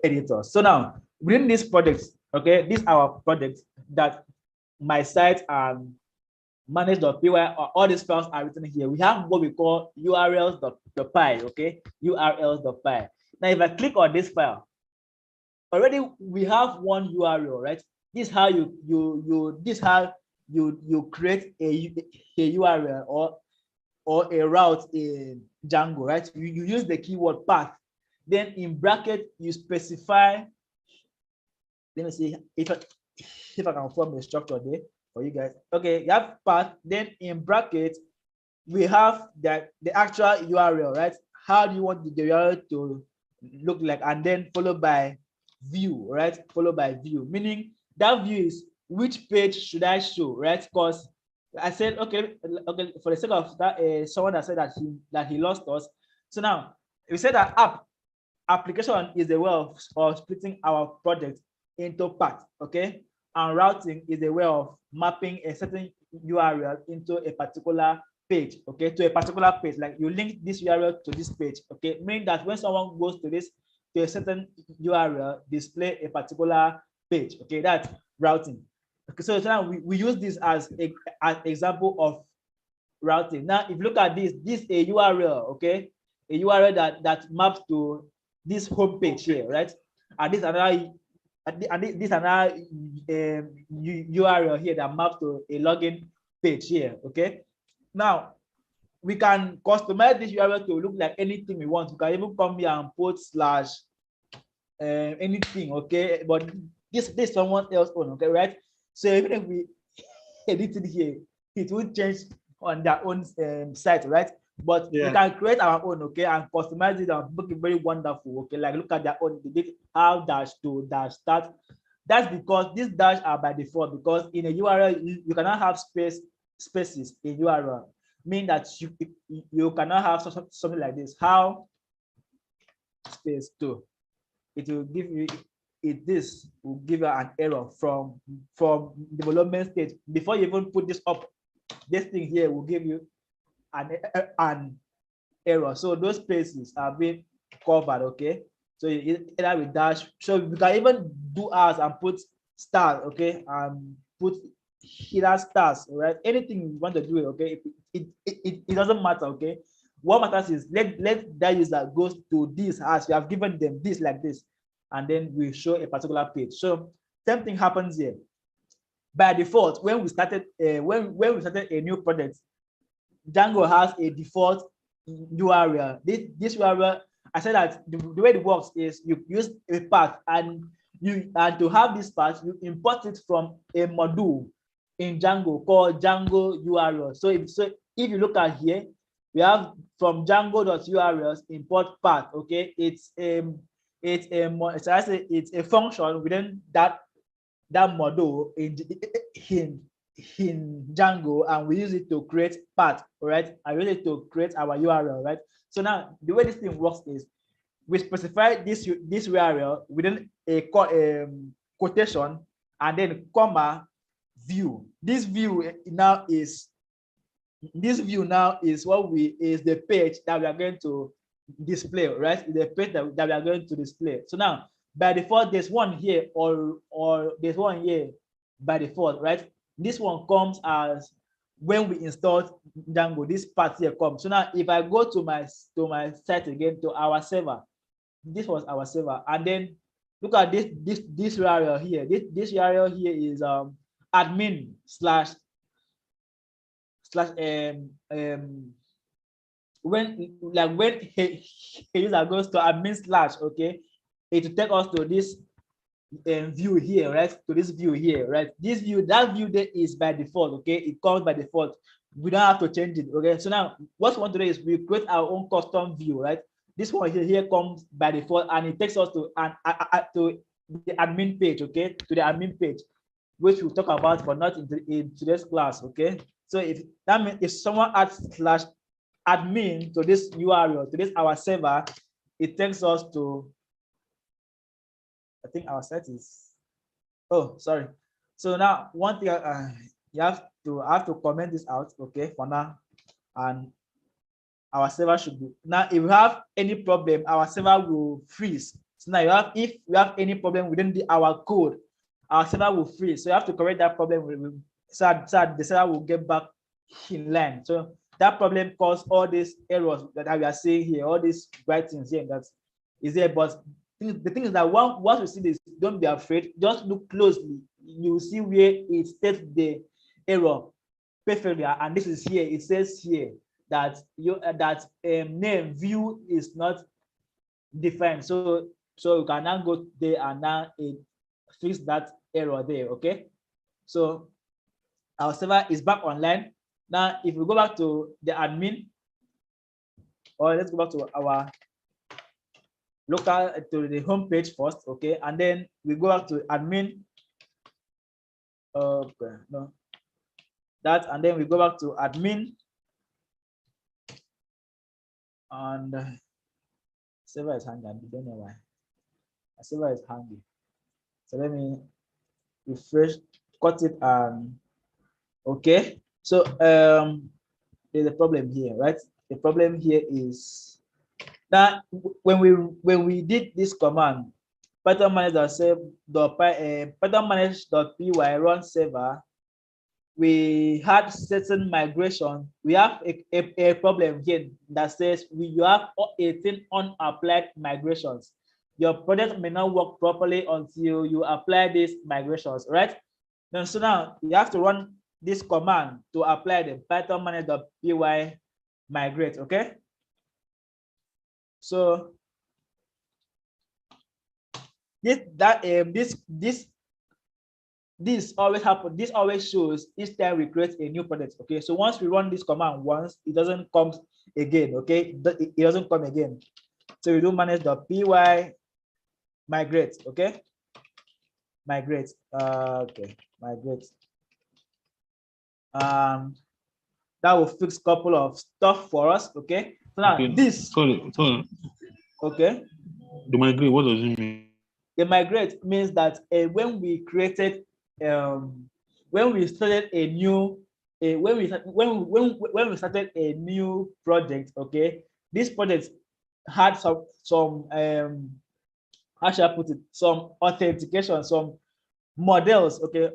editors. So now, within this project, okay, this is our project that my site and manage.py, all these files are written here. We have what we call urls.py, okay? urls.py. Now, if I click on this file, already we have one URL, right? This is how you create a URL or a route in Django, right? You use the keyword path. Then in bracket, you specify, let me see if I can form a structure there for you guys. Okay, you have path, then in bracket, we have that the actual URL, right? How do you want the URL to look like? And then followed by view, right? Followed by view, meaning that view is which page should I show, right? Because I said, okay, for the sake of that, someone that said that he lost us. So now we said that application is a way of splitting our project into parts, okay? And routing is a way of mapping a certain URL into a particular page, okay? To a particular page, like you link this URL to this page, okay? Meaning that when someone goes to a certain URL, display a particular page, okay? That's routing. Okay, so now we use this as an example of routing. Now, if you look at this is a URL, okay? A URL that maps to this home page here, right? And this another URL here that maps to a login page here, okay? Now, we can customize this URL to look like anything we want. We can even come here and put slash anything, okay? But this is someone else own, okay, right? So even if we edit it here, it will change on their own site, right? But we can create our own, okay, and customize it and make it very wonderful, okay? Like look at their own, they did how dash to dash start. That's because these dash are by default, because in a URL you cannot have spaces in URL, meaning that you cannot have something like this. How space 2, it will give you this will give you an error from development stage. Before you even put this up, this thing here will give you an error. So those spaces are being covered, okay? So either with dash, so we can even do ours and put stars, okay, and put either stars, right? Anything you want to do it, okay? It doesn't matter, okay? What matters is let that user goes to this as we have given them this like this, and then we show a particular page. So same thing happens here. By default, when we started when we started a new project, Django has a default URL. This URL, I said that the way it works is you use a path, and to have this path, you import it from a module in Django called Django URL. So if you look at here, we have from Django.urls import path. Okay, it's a function within that module in Django, and we use it to create path. All right, I use it to create our URL. Right. So now the way this thing works is we specify this URL within a quotation and then comma view. This view now is what is the page that we are going to display, right? The page that we are going to display. So now by default, there's one here or there's one here by default, right? This one comes as when we installed Django, this part here comes. So now if I go to my site again, to our server, this was our server, and then look at this URL here. This URL here is admin slash when a user goes to admin slash, okay, it will take us to this view here, right? To this view here, right? This view, that view there is by default, okay? It comes by default. We don't have to change it, okay? So now what we want to do is we create our own custom view, right? This one here comes by default, and it takes us to to the admin page, okay? To the admin page, which we'll talk about, but not in today's class, okay? So if that means if someone adds /admin to this URL, to this our server, it takes us to, I think our site is, oh, sorry. So now one thing, I have to comment this out, okay, for now, and our server should be, now if we have any problem, our server will freeze. So now if we have any problem within our code, our server will freeze. So you have to correct that problem so the server will get back in line. So that problem caused all these errors that we are seeing here, all these writings here that is there. But the thing is that once you see this, don't be afraid, just look closely. You see where it states the error perfectly, and this is here. It says here that name view is not defined. So you can now go there and now fix that error there, okay? So our server is back online. Now, if we go back to the admin, or let's go back to our local, to the home page first, okay? And then we go back to admin. Okay, no. That, and then we go back to admin. And server is hanging. I don't know why. The server is hanging. So let me refresh, cut it, and okay. So there's a problem here, right? The problem here is that when we did this command, Python manage.py run server, we had certain migration. We have a problem here that says you have 18 unapplied migrations. Your project may not work properly until you apply these migrations, right? So now you have to run this command to apply the Python manage.py migrate, okay? So this always happens. This always shows each time we create a new project, okay? So once we run this command once, it doesn't come again, okay? It doesn't come again. So we do manage.py migrate, okay? Migrate, okay, migrate. That will fix a couple of stuff for us, okay? So now okay. This, sorry. Okay. The migrate, what does it mean? The migrate means that when we created, when we started a new, when we started a new project, okay, this project had some how should I put it, some authentication, some models, okay,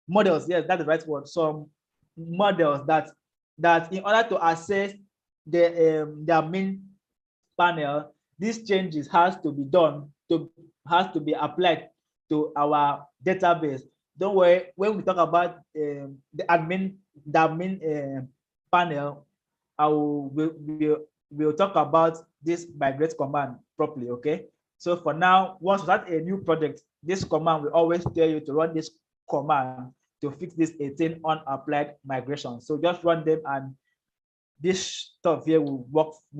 models, yes, that's the right word, some models that in order to access the main panel, these changes has to be done, has to be applied to our database. Don't worry, when we talk about the admin panel, we'll talk about this migrate command properly, okay? So for now, once you start a new project, this command will always tell you to run this command to fix this 18 unapplied migration. So just run them, and this stuff here will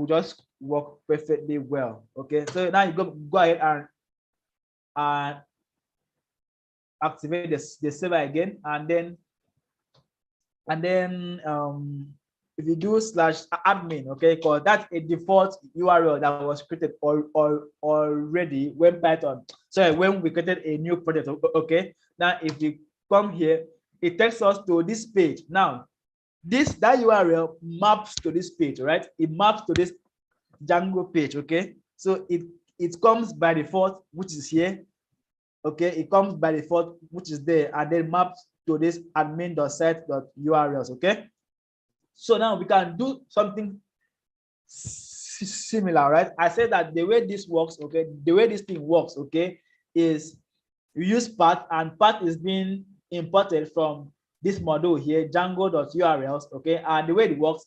just work perfectly well, okay? So now you go ahead and activate the server again, and then if you do /admin, okay, because that's a default URL that was created already when we created a new project, okay? Now if you come here, it takes us to this page. Now that URL maps to this page, right? It maps to this Django page, okay? So it comes by default, which is here, okay? It comes by default, which is there, and then maps to this admin.site.urls, okay? So now we can do something similar, right? I said that the way this works, okay, the way this thing works, okay, is we use path, and path is being imported from this module here, Django.urls, okay? And the way it works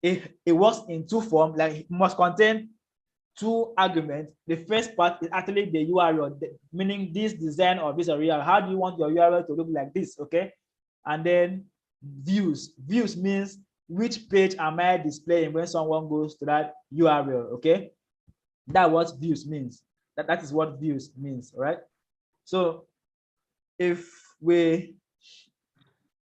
in two forms, like it must contain two arguments. The first part is actually the URL, meaning this design or this URL. How do you want your URL to look like this? Okay. And then views. Views means which page am I displaying when someone goes to that URL. Okay. That's what views means. That is what views means, right? So if we,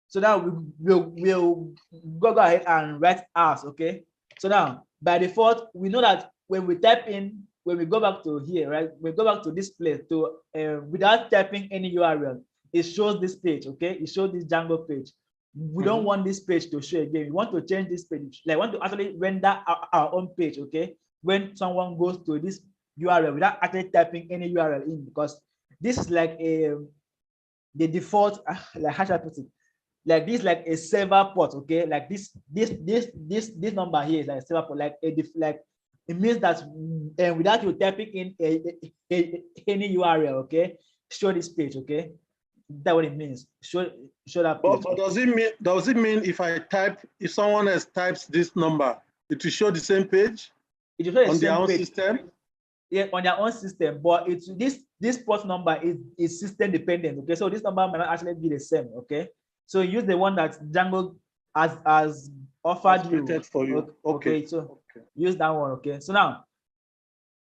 so now we'll go ahead and write ours, okay? So now by default, we know that when we type in, when we go back to here, right? We go back to this place to without typing any URL, it shows this page, okay? It shows this Django page. We don't want this page to show again. We want to change this page. Like, want to actually render our own page, okay? When someone goes to this URL without actually typing any URL in, because this is like the default, like how should I put it? Like this, like a server port, okay? Like this number here is like a server port, like it means that without you typing in any URL, okay? Show this page, okay? That's what it means. Show that page. But does it mean if someone else types this number, it will show the same page? It will show the on same their own page. system? Yeah, on their own system, but it's this port number is system dependent. Okay, so this number might not actually be the same. Okay, so use the one that Django has offered you. For you. Okay, so use that one. Okay, so now,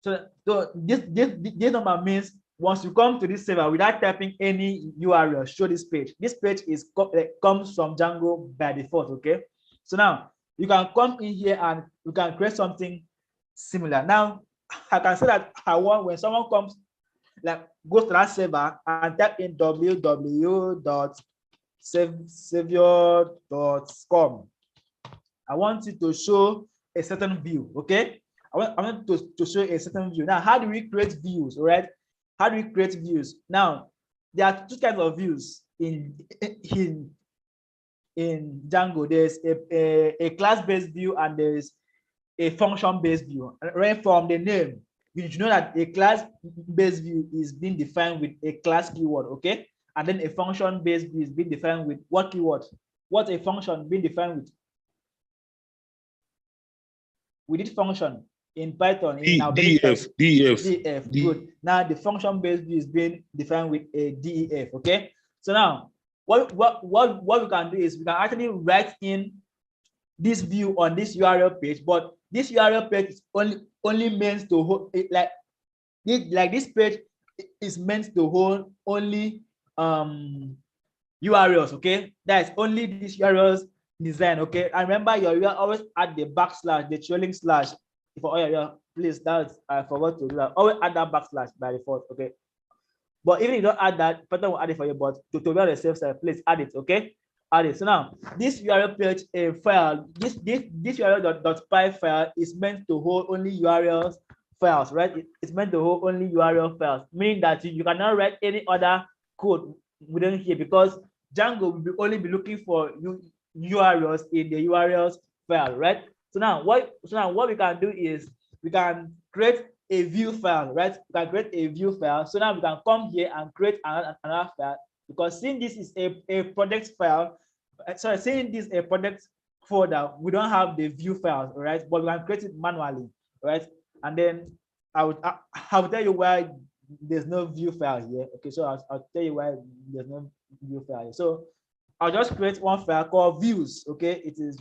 so this number means once you come to this server without typing any URL, show this page. This page comes from Django by default. Okay, so now you can come in here and you can create something similar. Now I can say that I want, when someone comes, like goes to that server and type in www.savior.com, I want it to show a certain view. Okay, I want to show a certain view. Now, how do we create views? All right, how do we create views? Now, there are two kinds of views in Django. There's a class-based view and there's a function-based view. Right from the name, you should know that a class-based view is being defined with a class keyword, okay? And then a function-based view is being defined with what keyword? What a function being defined with? We did function in Python. def. Good. Now the function-based view is being defined with a def, okay? So now, what we can do is we can actually write in this view on this URL page, but this URL page is only meant to hold it, like this page is meant to hold only URLs, okay? That's only this URLs design, okay? And remember, you always add the backslash, the trailing slash for all your please. That's I forgot to do that. Always add that backslash by default, okay? But even if you don't add that, Python will add it for you. But to be on the safe side, please add it, okay? Add it. So now this URL page file, this URL.py file is meant to hold only URL files, right? It's meant to hold only URL files, meaning that you cannot write any other code within here, because Django will only be looking for URLs in the URLs file, right? So now what we can do is we can create a view file, right? We can create a view file. So now we can come here and create another file, because since this is a project file, sorry, saying this is a project folder, we don't have the view files, right? But we can create it manually, right? And then I'll tell you why there's no view file here. Okay, so I'll tell you why there's no view file here. So I'll just create one file called views. Okay, it is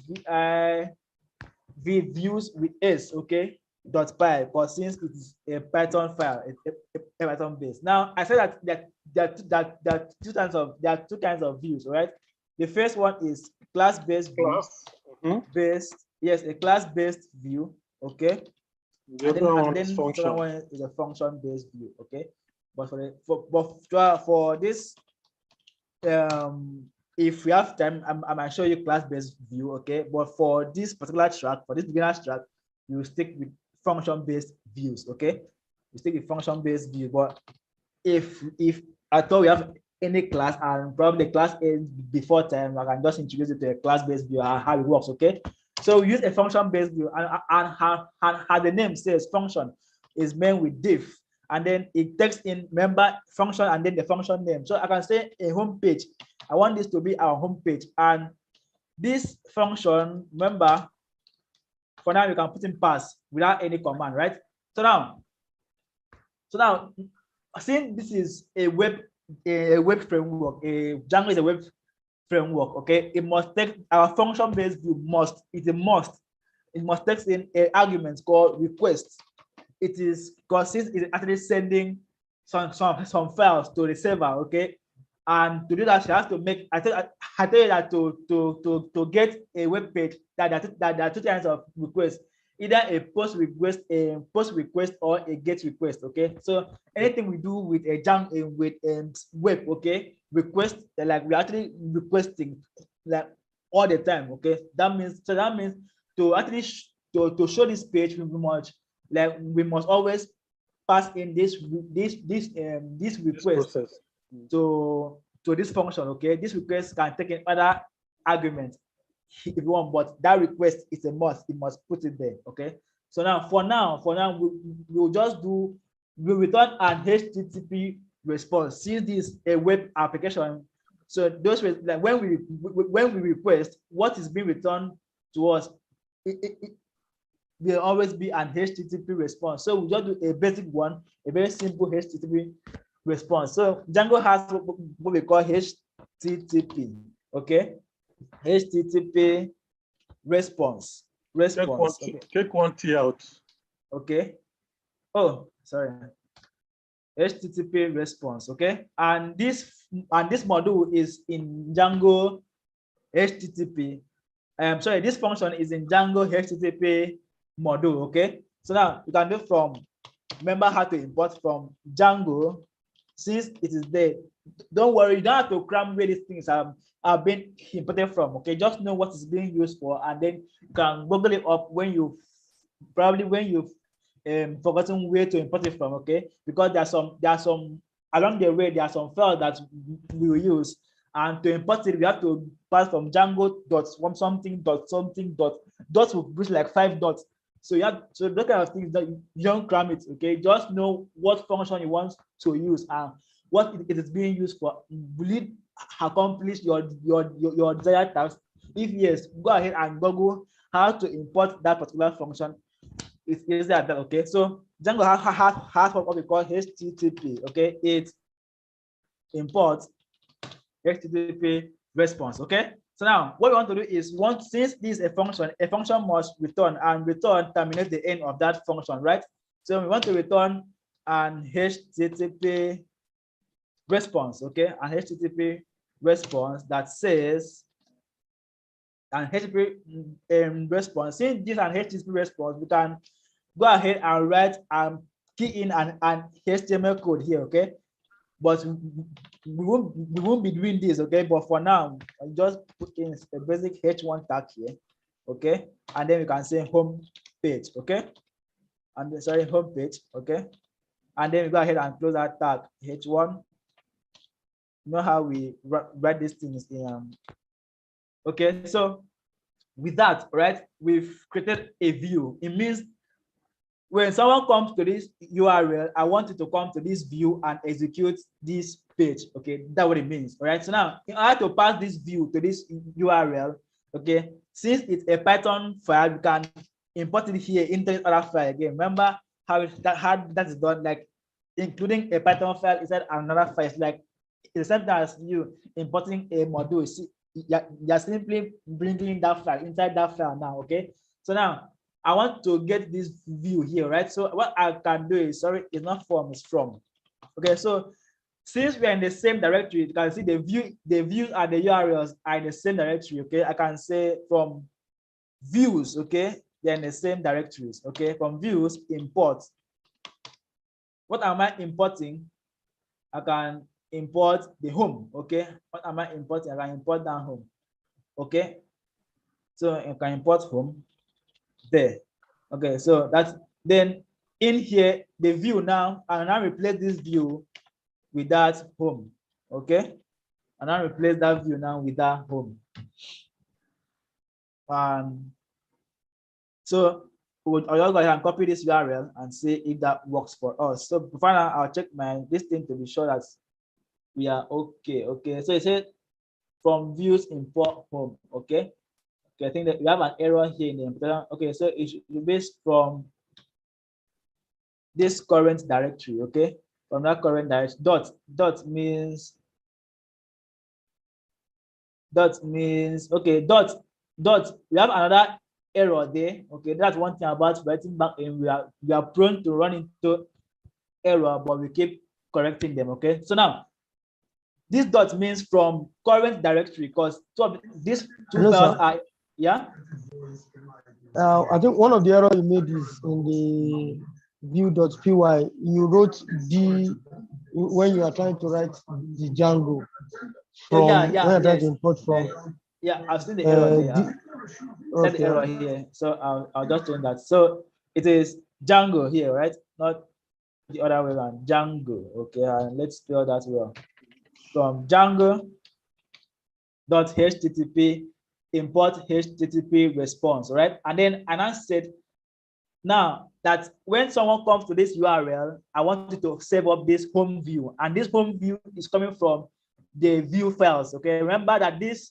views with s, okay, .py, but since it is a Python file, it's a Python base. Now I said that there are two kinds of views, right? The first one is class-based view, based, yes, a class-based view, okay. And then the second one is a function-based view, okay. But for this, if we have time, I might show you class-based view, okay. But for this particular track, for this beginner's track, you stick with function-based views, okay. You stick with function-based view. But if at all we have any class and probably the class ends before time, I can just introduce it to a class-based view, how it works, okay. So we use a function-based view, and how the name says, function is meant with diff, and then it takes in member function and then the function name. So I can say a home page. I want this to be our home page, and this function, remember, for now you can put in pass without any command, right? So now, since this is a web framework, a Django is a web framework, okay, it must take our function-based view it must take in an argument called request. It is because since it's actually sending some files to the server, okay, and to do that, she has to make. I tell you that to get a web page that there are two kinds of requests, either a post request or a get request. Okay, so anything we do with a Django with web, okay, request like we're actually requesting like all the time. Okay, that means to actually to show this page we must always pass in this request to this function. Okay, this request can take in other arguments if you want, but that request is a must. You must put it there. Okay, so now for now we'll just do we return an HTTP response since this is a web application. So those like when we request, what is being returned to us, it will always be an HTTP response. So we just do a basic one, a very simple HTTP response. So Django has what we call HTTP. Okay, HTTP response. Take one T out. Okay. Oh, sorry. HTTP response. Okay, and this module is in Django HTTP. Sorry, this function is in Django HTTP module. Okay, so now you can do from, remember how to import from Django since it is there. Don't worry, you don't have to cram where these things are being imported from. Okay, just know what is being used for, and then you can Google it up when you've forgotten where to import it from. Okay, because there are some along the way, there are some files that we will use, and to import it we have to pass from Django something dots will bridge like 5 dots. So so those kind of things that you don't cram it. Okay, just know what function you want to use and what it is being used for. Will it accomplish your desired task? If yes, go ahead and Google how to import that particular function. It's easy at that. Okay, so Django has what we call HTTP. Okay, it imports HTTP response. Okay, so now what we want to do is since this is a function must return, and return terminates the end of that function, right? So we want to return an HTTP response. Okay, an HTTP response that says an HTTP response. Since this is an HTTP response, we can go ahead and write and key in an HTML code here. Okay, but we won't be doing this. Okay, but for now I'll just put in a basic h1 tag here. Okay, and then we can say home page. Okay, and sorry, home page. Okay, and then we go ahead and close that tag h1. You know how we write these things in okay, so with that, right, we've created a view. It means when someone comes to this URL, I want it to come to this view and execute this page. Okay, that's what it means. All right, so now in order to pass this view to this URL, okay, since it's a Python file, we can import it here into this other file again. Remember how that is done, like including a Python file inside another file. It's like it's the same thing as you importing a module. See, you're simply bringing that file inside that file now. Okay, so now I want to get this view here, right? So what I can do is, sorry, it's not from, it's from. Okay, so since we are in the same directory, you can see the views and the URLs are in the same directory. Okay, I can say from views. Okay, they're in the same directories. Okay, from views, import. What am I importing? I can import the home. Okay, what am I importing? I can import that home. Okay, so I can import home there. Okay, so that's then in here the view now, and I replace this view with that home. Okay, and I replace that view now with that home. So I'll just go ahead and copy this URL and see if that works for us. So before now, I'll check this thing to be sure that we are okay. Okay, so it said from views import home. Okay, I think that we have an error here in the import. Okay, so it should be based from this current directory, okay? From that current directory, dot means okay, dot, we have another error there, okay? That's one thing about writing back in, we are prone to run into error, but we keep correcting them, okay? So now, this dot means from current directory, because these two files are, yeah? I think one of the errors you made is in the view.py. You wrote D when you are trying to write the Django from when you're trying to import from. Yeah, I've seen the error there. Okay. The error here. So I'll just change that. So it is Django here, right? Not the other way around. Django. Okay, and let's spell that well. From Django.http import HTTP response, right? And then I said, now that when someone comes to this URL, I want it to save up this home view, and this home view is coming from the view files. Okay, remember that this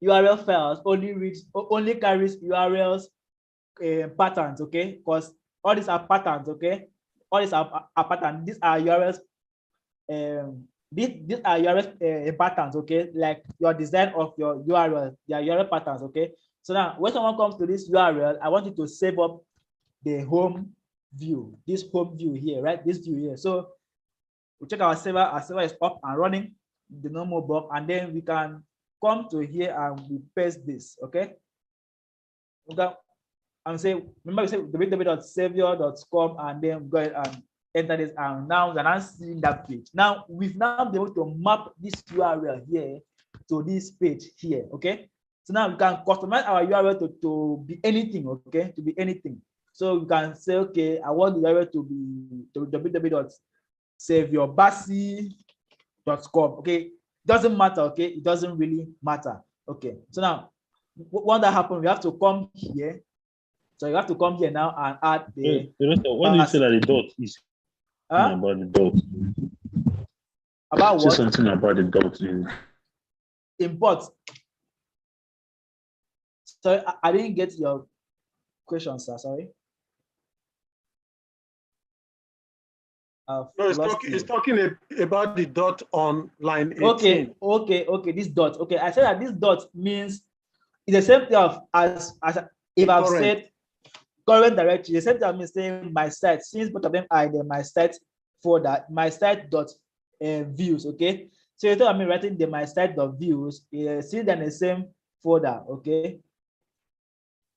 URL files only carries URLs patterns. Okay, because all these are patterns. Okay, all these are patterns. These are URLs. These are URL patterns. Okay, like your design of your URL, they are URL patterns. Okay, so now when someone comes to this URL, I want it to save up the home view, this home view here, right? This view here. So we check our server is up and running, the normal bug, and then we can come to here and we paste this, okay? Okay, and say, remember we say www.savior.com, and then go ahead and enter this, and now we're not seeing that page. Now we've now been able to map this URL here to this page here, okay? So now we can customize our URL to be anything, okay? To be anything. So you can say, okay, I want the URL to be www.saviorbasi.com. Okay, doesn't matter. Okay, it doesn't really matter. Okay, so now when that happens, we have to come here. So you have to come here now and add the. When you say that the dot is about the dot, about what? Say something about the dot. Import. Sorry, I didn't get your question, sir. Sorry. No, it's talking about the dot on line 18. Okay, this dot. Okay, I said that this dot means it's the same thing as if I've said current directory. The same thing I'm saying my site, since both of them are in the my site folder, my site dot views. Okay, so you thought I'm writing the my site dot views, since they're in the same folder. Okay,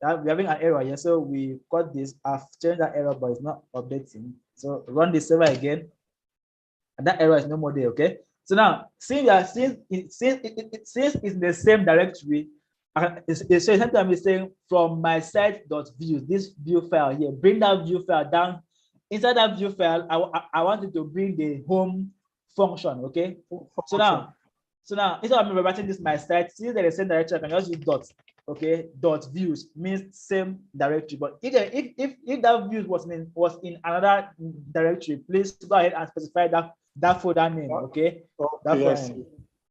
we're having an error here, so we got this. I've changed that error, but it's not updating. So run the server again, and that error is no more there. Okay. So now, since it's in the same directory, it's sometimes saying from my site.views, this view file here, bring that view file down. Inside that view file, I want it to bring the home function. Okay. So now instead of me writing this my site, since they're the same directory, I can just use dot. Okay, dot views means same directory. But if that views was in another directory, please go ahead and specify that folder name. Okay, that folder name.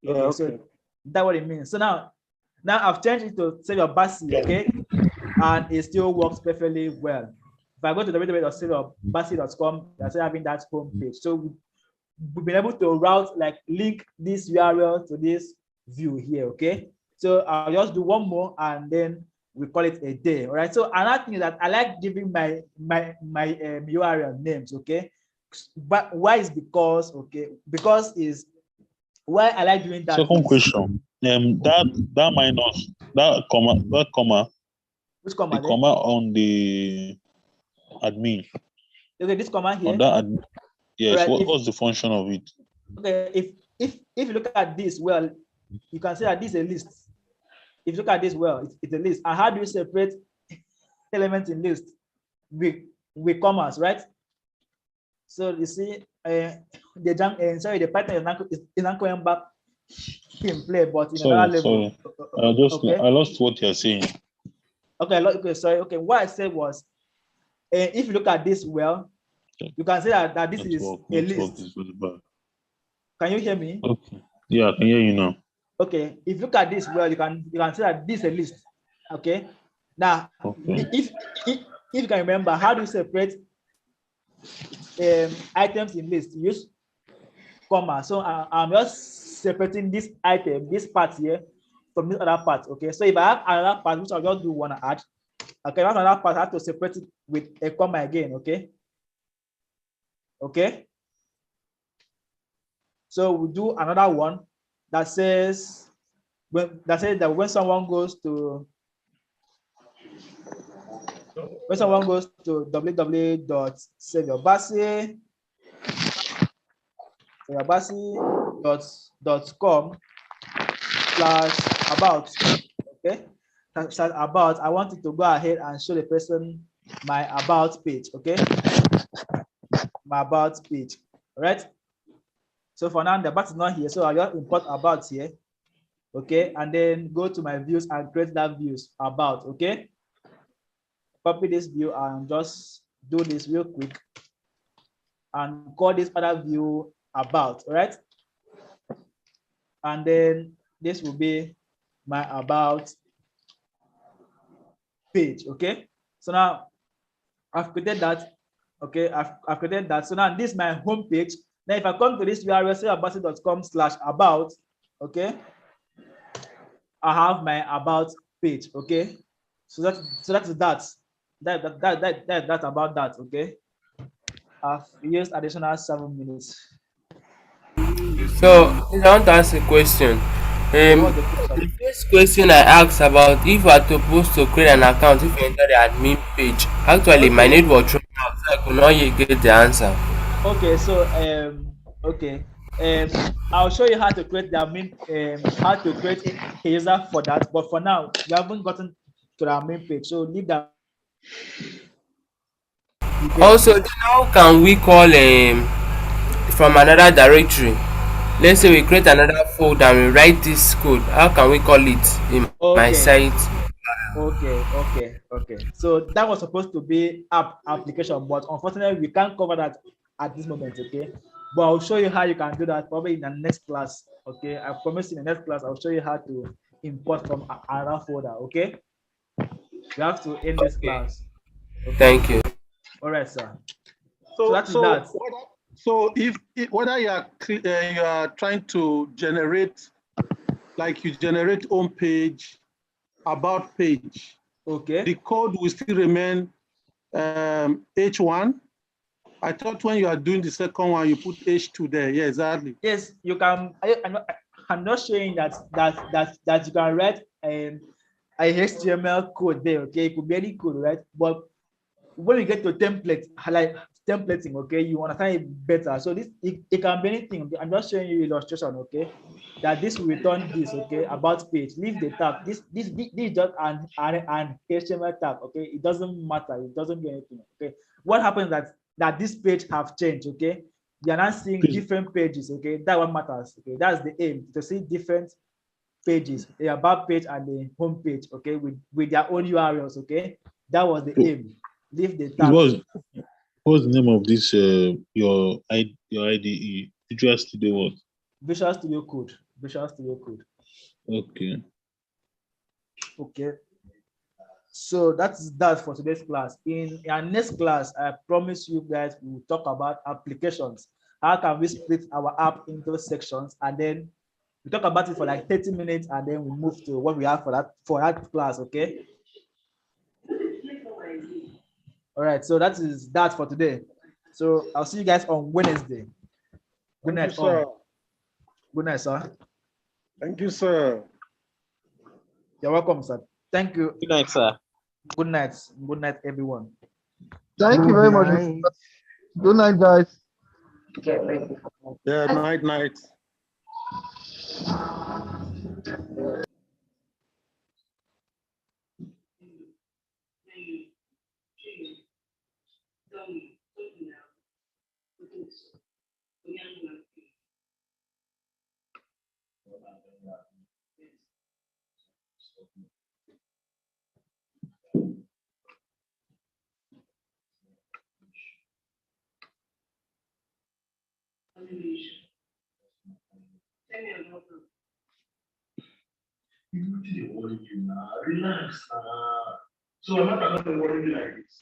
Okay, so that's what it means. So now I've changed it to SaviourBasi, okay, and it still works perfectly well. If I go to www.saviorbasi.com, they're still having that home page. So we've been able to link this URL to this view here. Okay. So I'll just do one more and then we call it a day. All right. So another thing is that I like giving my URL names. Okay. But why is because is why I like doing that. Second question. That minus that comma. Which comma? The comma on the admin. Okay, this comma here. On that admin. Yes. Right, what's the function of it? Okay. If you look at this well, you can say that this is a list. If you look at this well, it's a list. And how do you separate elements in list? With commas, right? So you see, the Python is not going back in play, but in another level. I lost what you're saying. Okay, sorry. Okay, what I said was, if you look at this well, you can say that this is a list. Can you hear me? Okay. Yeah, I can hear you now. Okay, if you look at this well, you can say that this is a list. Okay. Now, if you can remember, how do you separate items in list, use comma. So I'm just separating this item, this part here, from this other part. Okay. So if I have another part, which I'll just do one add. Okay, I have another part, I have to separate it with a comma again. Okay. Okay. So we do another one that says that when someone goes to www.saviorbasi.com/about. Okay, about. I want it to go ahead and show the person my about page. Okay, my about page. All right. So for now, the about is not here, so I'll just import about here. Okay, and then go to my views and create that views about. Okay, copy this view and just do this real quick and call this other view about. All right, and then this will be my about page. Okay, so now I've created that. Okay, I've created that. So now this is my home page. Now if I come to this URL, saviorbasi.com/about, okay, I have my about page. Okay, so that's about that. Okay, I've used additional 7 minutes. So I want to ask a question. The first question I asked about if you are supposed to create an account if you enter the admin page. Actually, my network dropped out, so I could not yet get the answer. Okay, so okay, I'll show you how to create the admin, how to create a user for that. But for now, you haven't gotten to the main page, so leave that. Also, then how can we call from another directory? Let's say we create another folder and we write this code. How can we call it in my site? Okay. So that was supposed to be application, but unfortunately we can't cover that at this moment. Okay, but I'll show you how you can do that probably in the next class. Okay, I promise in the next class I'll show you how to import from another folder. Okay, you have to end this class. Okay? Thank you. All right, sir. So that is that. So if whether you are trying to generate, like you generate home page, about page, okay, the code will still remain H1. I thought when you are doing the second one, you put H2 there. Yeah, exactly. Yes, you can. I'm not showing that you can write a HTML code there. Okay, it could be any code, right? But when you get to template, like templating, okay, you understand it better. So this it can be anything. I'm just showing you illustration, okay, that this will return this, okay, about page. Leave the tab. This is just an HTML tab, okay. It doesn't matter. It doesn't do anything, okay. What happens that this page have changed, okay. You are not seeing different pages, okay. That what matters, okay. That's the aim, to see different pages, the about page and the home page, okay, with their own URLs, okay. That was the aim. Leave the tab. What's the name of this your IDE? Visual Studio what? Visual Studio Code. Visual Studio Code. Okay. So that's that for today's class. In our next class, I promise you guys we will talk about applications. How can we split our app into sections, and then we talk about it for like 30 minutes, and then we move to what we have for that class. Okay. All right. So that is that for today. So I'll see you guys on Wednesday. Good night, sir. Good night, sir. Thank you, sir. You're welcome, sir. Thank you. Good night, sir. Good night. Good night, everyone. Thank you very much. Good night, guys. Yeah, night. Relax. So I'm not going to worry you like this.